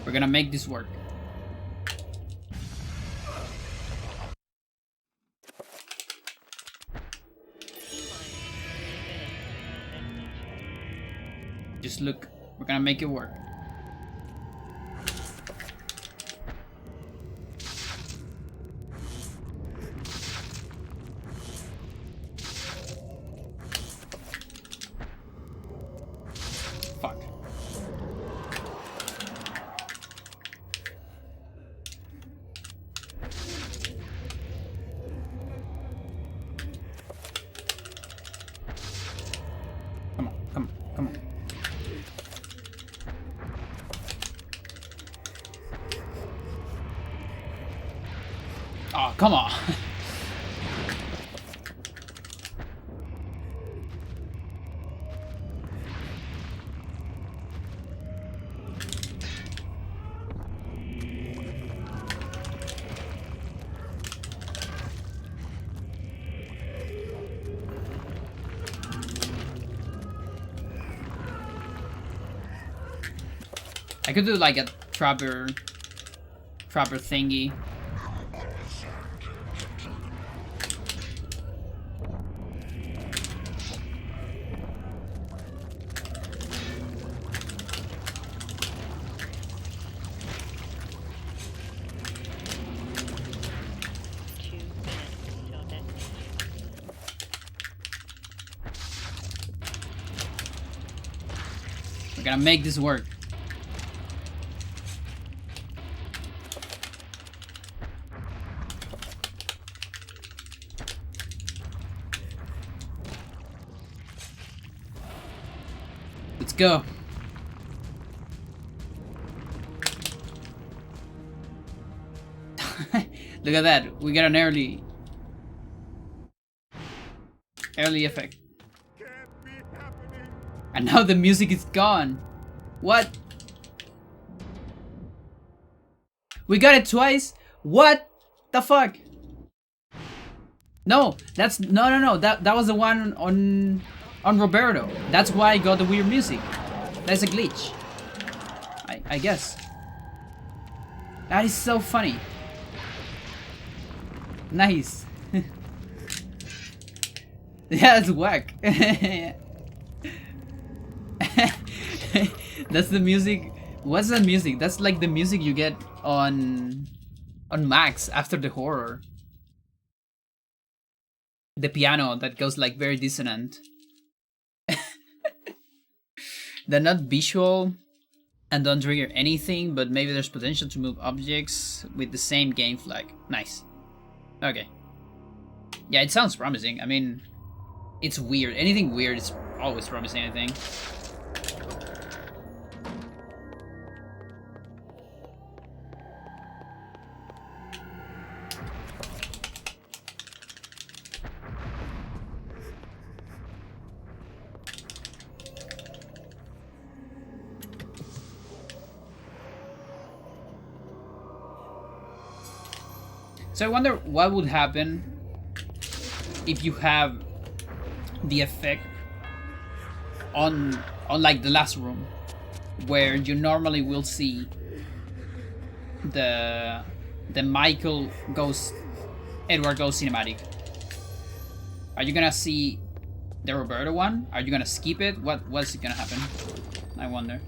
We're gonna make this work. Just look, we're gonna make it work. Fuck. Come on, come on, come on. Oh, come on. I could do like a trapper thingy. We're gonna make this work. Let's go. Look at that. We got an early effect. And now the music is gone. What? We got it twice? What the fuck? No, that's no. That was the one on Roberto. That's why I got the weird music. That's a glitch. I guess. That is so funny. Nice. Yeah, that's whack. That's the music. What's that music? That's like the music you get on Max after the horror. The piano that goes like very dissonant. They're not visual and don't trigger anything, but maybe there's potential to move objects with the same game flag. Nice. Okay. Yeah, it sounds promising. I mean, it's weird. Anything weird is always promising, I think. So I wonder what would happen if you have the effect on like the last room, where you normally will see the Michael goes Edward goes cinematic. Are you gonna see the Roberto one? Are you gonna skip it? What's gonna happen? I wonder.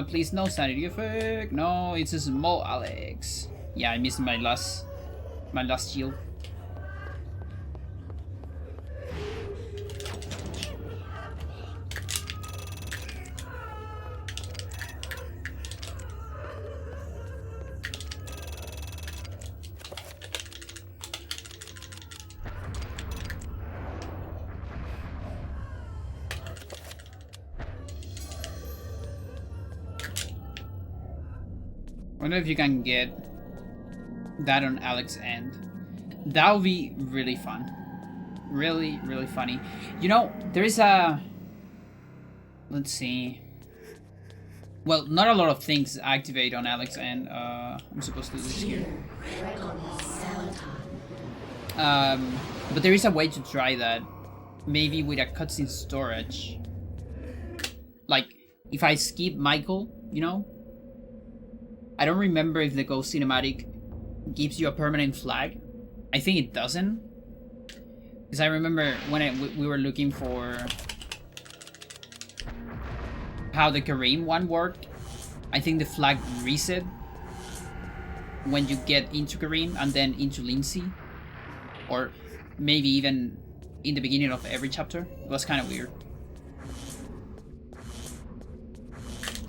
Please no sanity effect. No, it's a small Alex. Yeah, I missed my last shield. I wonder if you can get that on Alex's end. That would be really fun. Really, really funny. You know, there is a... Let's see. Well, not a lot of things activate on Alex's end. I'm supposed to do this here. But there is a way to try that. Maybe with a cutscene storage. Like, if I skip Michael, you know? I don't remember if the Ghost Cinematic gives you a permanent flag. I think it doesn't. Because I remember when we were looking for how the Kareem one worked. I think the flag reset when you get into Kareem and then into Lindsay. Or maybe even in the beginning of every chapter. It was kind of weird.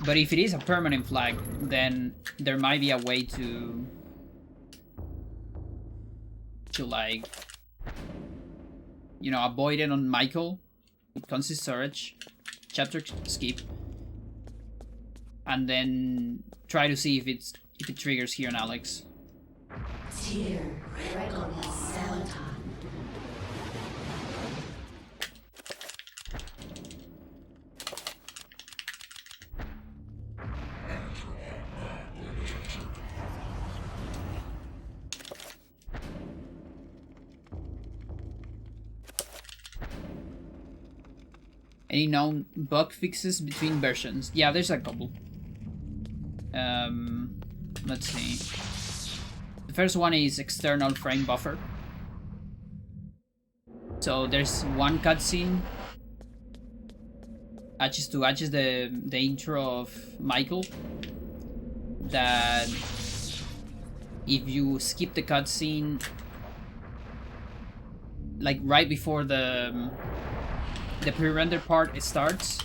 But if it is a permanent flag, then there might be a way to like, you know, avoid it on Michael with constant storage, chapter skip, and then try to see if it triggers here on Alex. Any known bug fixes between versions? Yeah, there's a couple. Let's see. The first one is external frame buffer. So there's one cutscene. Just to adjust the intro of Michael. That if you skip the cutscene, like right before the pre-render part starts,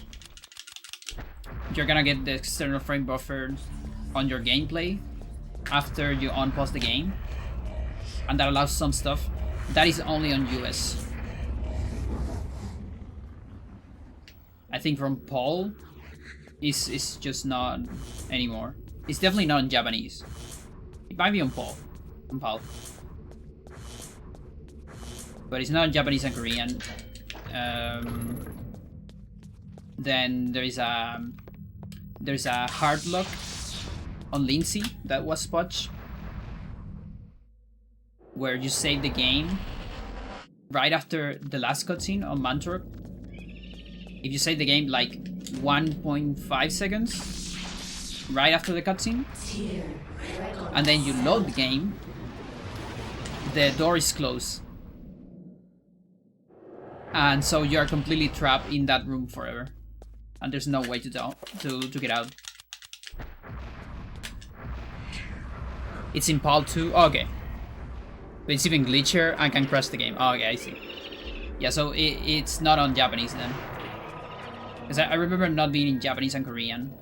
you're gonna get the external frame buffer on your gameplay after you unpause the game, and that allows some stuff. That is only on US. I think from Paul is just not anymore. It's definitely not in Japanese. It might be on Paul. On Paul. But it's not in Japanese and Korean. Then there's a hard lock on Lindsay that was spotched, where you save the game right after the last cutscene on Mantorp. If you save the game like 1.5 seconds right after the cutscene, and then you load the game, the door is closed. And so you're completely trapped in that room forever. And there's no way to get out. It's in PAL 2. Oh, okay. But it's even glitchier and can crash the game. Oh, okay, I see. Yeah, so it's not on Japanese then. Because I remember not being in Japanese and Korean.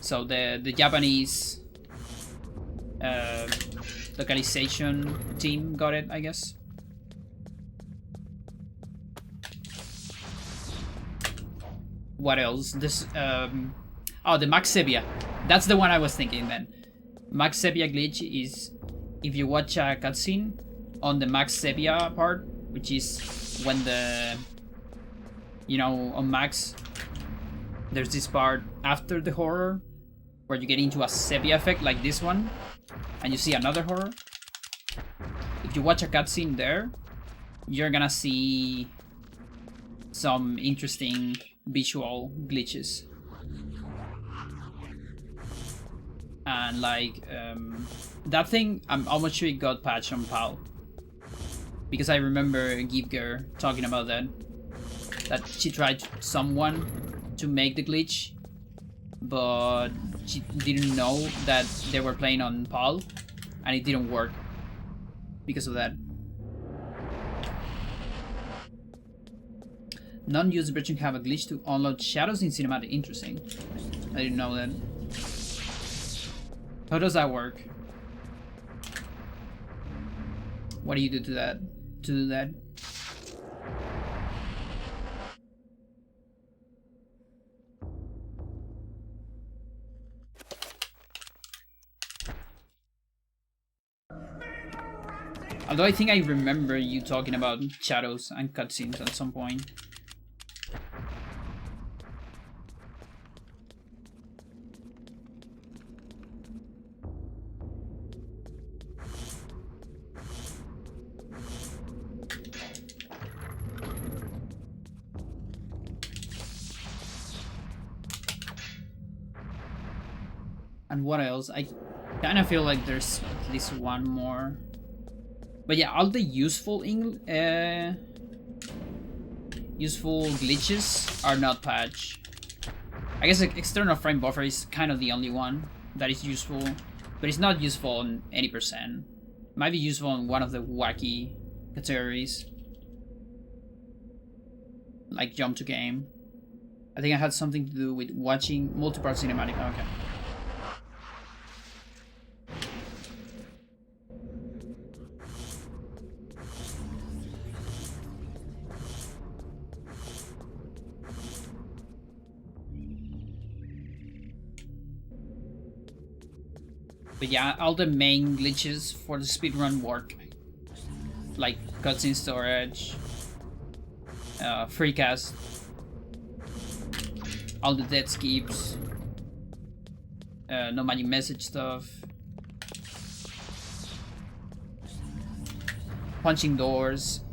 So the Japanese localization team got it, I guess. What else? This oh, the Max Sepia. That's the one I was thinking then. Max Sepia glitch is if you watch a cutscene on the Max Sepia part, which is when the, you know, on Max there's this part after the horror where you get into a sepia effect like this one and you see another horror. If you watch a cutscene there, you're gonna see some interesting visual glitches. And like that thing, I'm almost sure it got patched on PAL, because I remember Gibger talking about that she tried someone to make the glitch, but she didn't know that they were playing on PAL and it didn't work because of that. Non-used version have a glitch to unload shadows in cinematic. Interesting. I didn't know that. How does that work? What do you do to that? To do that? Although I think I remember you talking about shadows and cutscenes at some point. And what else? I kind of feel like there's at least one more. But yeah, all the useful glitches are not patched. I guess like, external frame buffer is kind of the only one that is useful, but it's not useful on any percent. Might be useful on one of the wacky categories, like jump to game. I think I had something to do with watching multi-part cinematic. Okay. But yeah, all the main glitches for the speedrun work. Like cutscene storage, free cast, all the dead skips, no magic message stuff. punching doors.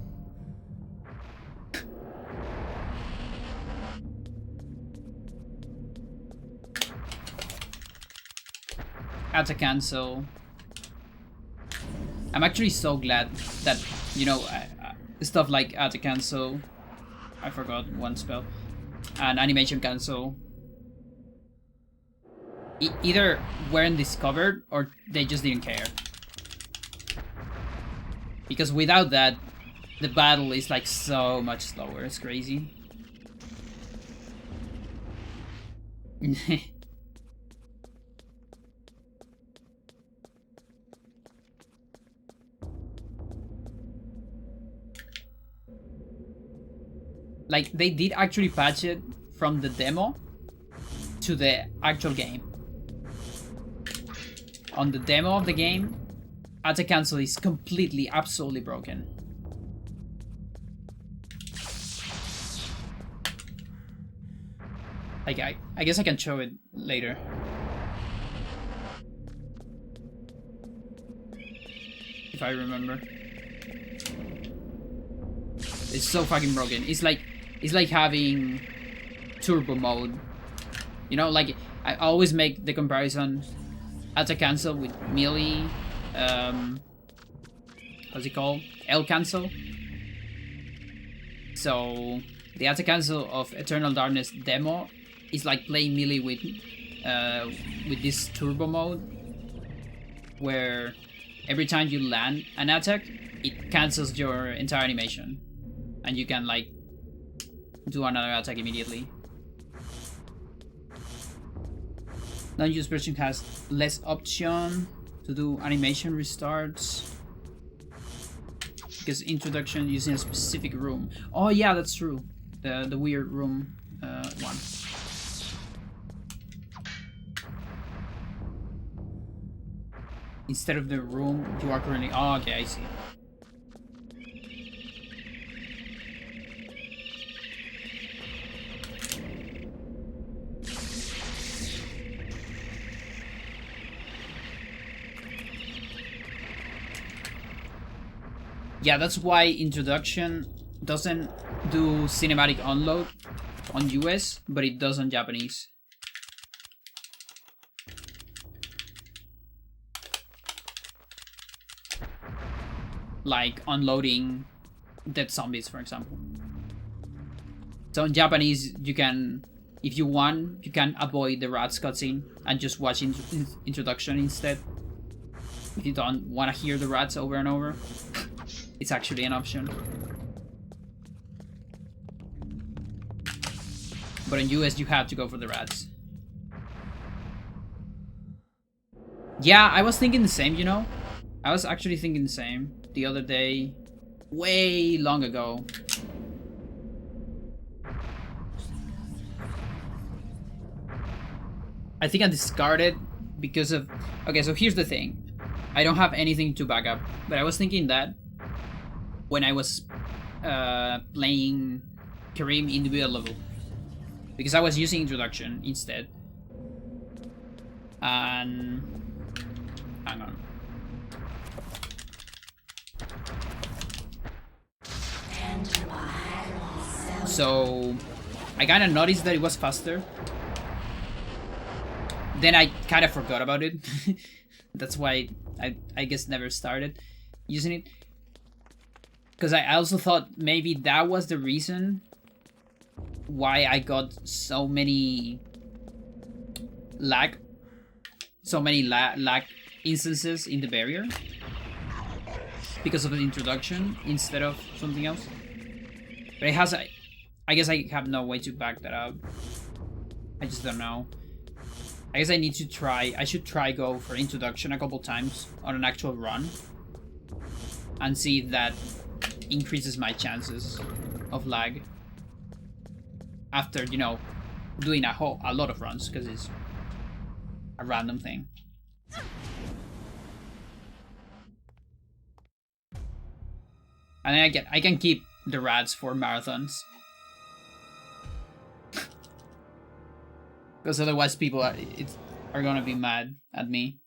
Add to cancel. I'm actually so glad that, you know, stuff like add to cancel. I forgot one spell. And animation cancel. Either weren't discovered or they just didn't care. Because without that, the battle is like so much slower. It's crazy. Like, they did actually patch it from the demo to the actual game. On the demo of the game, auto cancel is completely, absolutely broken. Like, I guess I can show it later. If I remember. It's so fucking broken. It's like having turbo mode. You know, like, I always make the comparison auto cancel with melee, what's it called? L cancel. So the auto cancel of Eternal Darkness demo is like playing melee with this turbo mode, where every time you land an attack, it cancels your entire animation, and you can like do another attack immediately. Non-use version has less option to do animation restarts because introduction using a specific room. Oh yeah, that's true. The weird room one. Instead of the room you are currently. Oh, okay, I see. Yeah, that's why introduction doesn't do cinematic unload on US, but it does on Japanese. Like unloading dead zombies, for example. So in Japanese, you can, if you want, you can avoid the rats cutscene and just watch introduction instead. If you don't want to hear the rats over and over. It's actually an option. But in US, you have to go for the rats. Yeah, I was thinking the same, you know? I was actually thinking the same the other day, way long ago. I think I discarded because of... Okay, so here's the thing. I don't have anything to back up, but I was thinking that when I was playing Kareem individual level, because I was using introduction instead. And hang on. So I kind of noticed that it was faster. Then I kind of forgot about it. That's why I guess never started using it. Because I also thought maybe that was the reason why I got so many lag instances in the barrier. Because of the introduction instead of something else. But it has, I guess I have no way to back that up. I just don't know. I guess I need to try, I should try go for introduction a couple times on an actual run. And see if that increases my chances of lag after, you know, doing a lot of runs, because it's a random thing. And then I can keep the rats for marathons, because otherwise people are gonna be mad at me.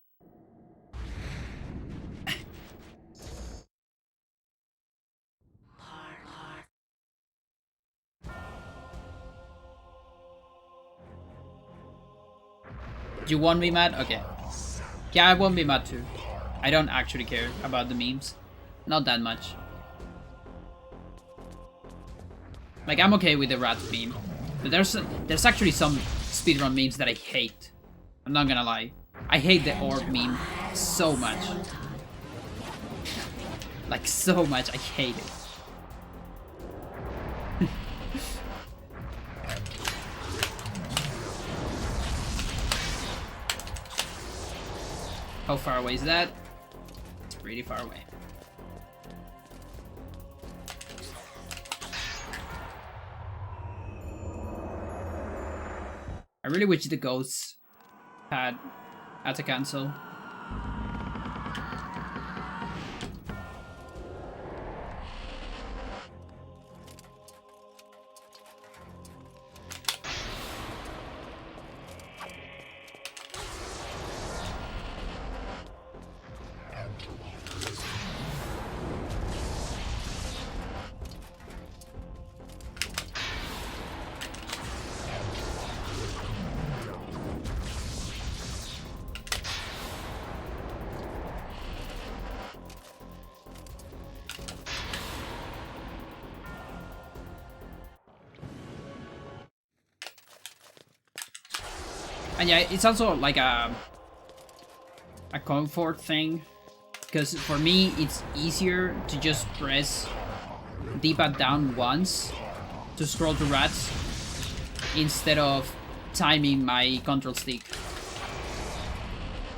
You won't be mad? Okay. Yeah, I won't be mad too. I don't actually care about the memes. Not that much. Like, I'm okay with the rat meme. But there's actually some speedrun memes that I hate. I'm not gonna lie. I hate the orb meme so much. Like, so much. I hate it. How far away is that? It's pretty far away. I really wish the ghosts had to cancel. And yeah, it's also like a comfort thing, because for me it's easier to just press D-pad down once to scroll to rats instead of timing my control stick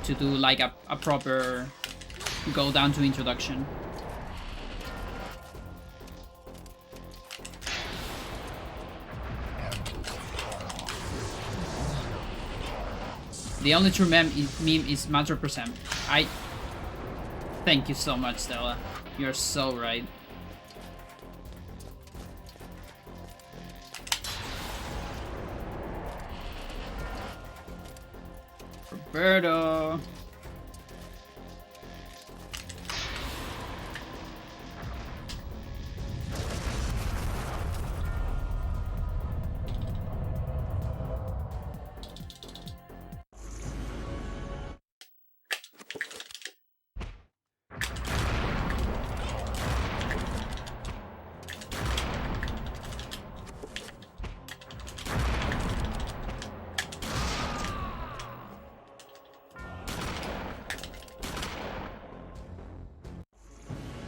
to do like a proper go down to introduction. The only true meme is Mantra Percent. Thank you so much, Stella. You're so right. Roberto.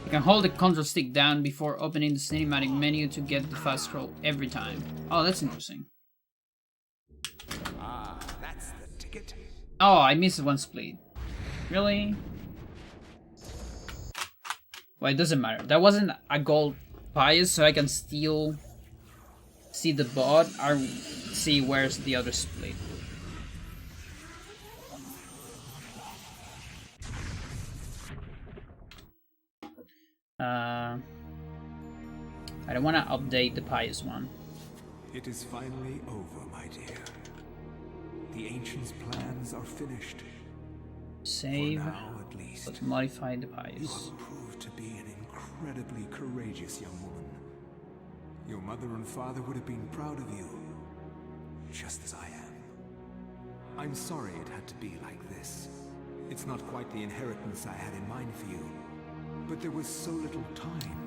You can hold the control stick down before opening the cinematic menu to get the fast scroll every time. Oh, that's interesting. Ah, that's the ticket. Oh, I missed one split. Really? Well, it doesn't matter. That wasn't a gold bias, so I can still see the bot or see where's the other split. I don't want to update the pious one. It is finally over, my dear. The Ancients' plans are finished. Save, For now, at least. but modify the You pious. have proved to be an incredibly courageous young woman. Your mother and father would have been proud of you, just as I am. I'm sorry it had to be like this. It's not quite the inheritance I had in mind for you, but there was so little time.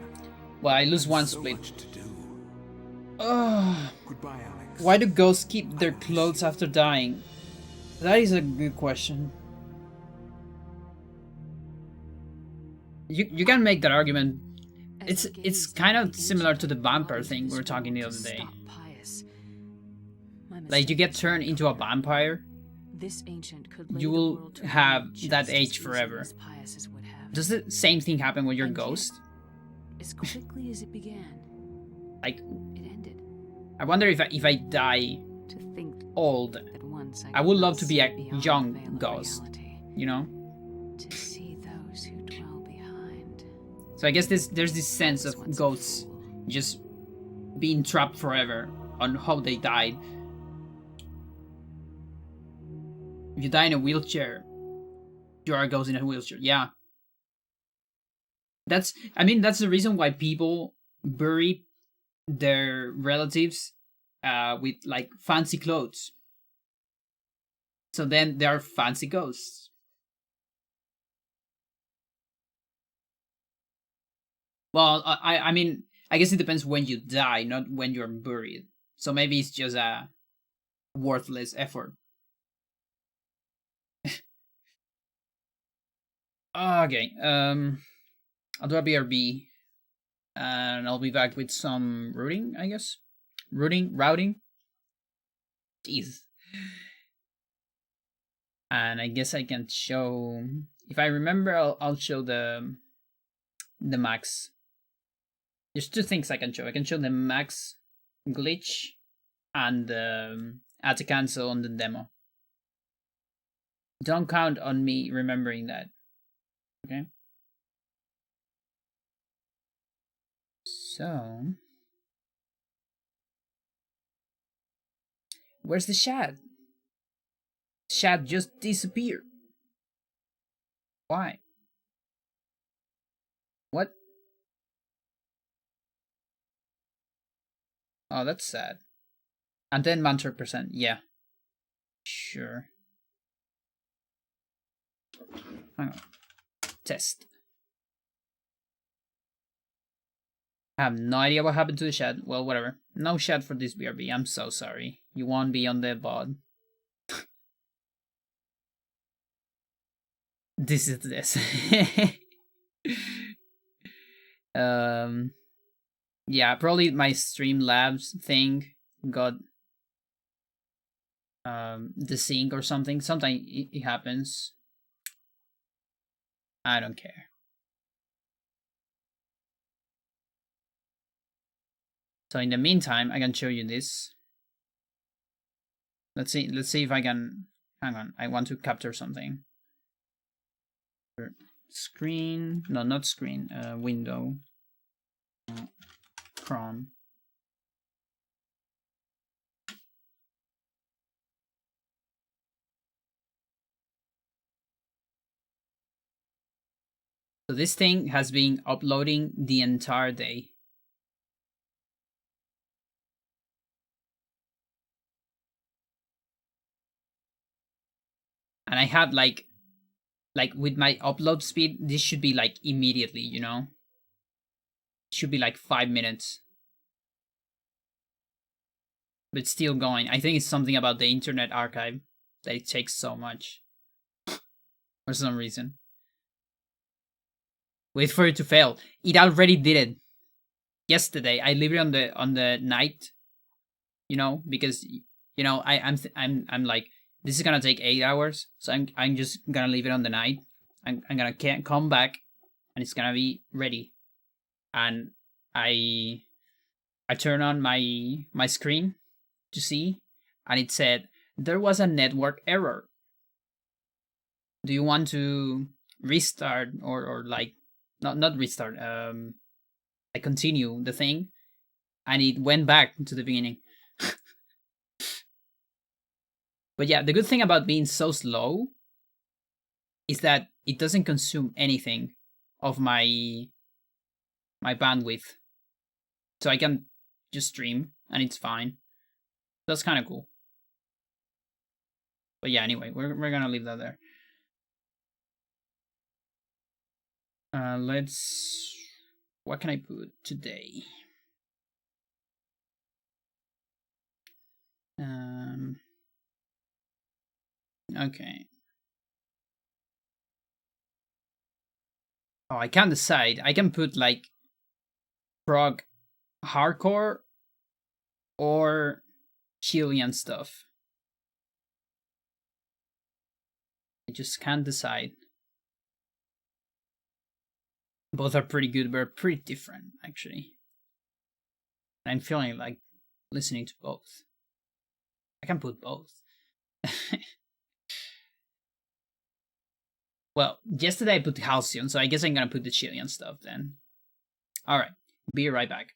Well, I lose one So split. much to do. Ugh. Goodbye, Alex. Why do ghosts keep their clothes after dying? That is a good question. You can make that argument. It's kind of similar to the vampire thing we were talking the other day. Like, you get turned into a vampire, This ancient could you will have that age forever. Does the same thing happen with your ghost? As quickly as it began, Like, it ended. I wonder if I die To think old, that once I would could love not to be see a beyond young the veil of ghost. reality, you know? to see those who dwell behind. So I guess there's this sense of Once a ghosts fool. just being trapped forever on how they died. If you die in a wheelchair, you are a ghost in a wheelchair. Yeah. That's the reason why people bury their relatives with like fancy clothes. So then there are fancy ghosts. Well, I mean, I guess it depends when you die, not when you're buried. So maybe it's just a worthless effort. Okay, I'll do a BRB, and I'll be back with some routing, I guess. Routing. Jeez. And I guess I can show, if I remember, I'll show the max. There's two things I can show. I can show the max glitch and the add to cancel on the demo. Don't count on me remembering that. Okay. So, where's the chat? Chat just disappeared. Why? What? Oh, that's sad. And then mantra percent. Yeah. Sure. Hang on. Test. I have no idea what happened to the chat. Well, whatever. No chat for this BRB. I'm so sorry. You won't be on the VOD. This is this. Yeah, probably my Streamlabs thing got the sync or something. Sometimes it happens. I don't care. So in the meantime, I can show you this. Let's see if I can. Hang on, I want to capture something. Screen, no, not screen. Window. Chrome. So this thing has been uploading the entire day. And I have like with my upload speed, this should be like immediately, you know? It should be like 5 minutes. But it's still going. I think it's something about the Internet Archive that it takes so much. For some reason. Wait for it to fail. It already did it. Yesterday, I leave it on the night, you know, because you know I'm like, this is gonna take 8 hours, so I'm just gonna leave it on the night. I'm gonna come back, and it's gonna be ready. And I turn on my screen to see, and it said there was a network error. Do you want to restart or like not restart? I continue the thing, and it went back to the beginning. But yeah, the good thing about being so slow is that it doesn't consume anything of my bandwidth. So I can just stream and it's fine. That's kind of cool. But yeah, anyway, we're gonna leave that there. Let's. What can I put today? Okay. Oh, I can't decide. I can put like prog hardcore or Chilean stuff. I just can't decide. Both are pretty good, but pretty different, actually. I'm feeling like listening to both. I can put both. Well, yesterday I put the Halcyon, so I guess I'm gonna put the Chilean stuff then. Alright, be right back.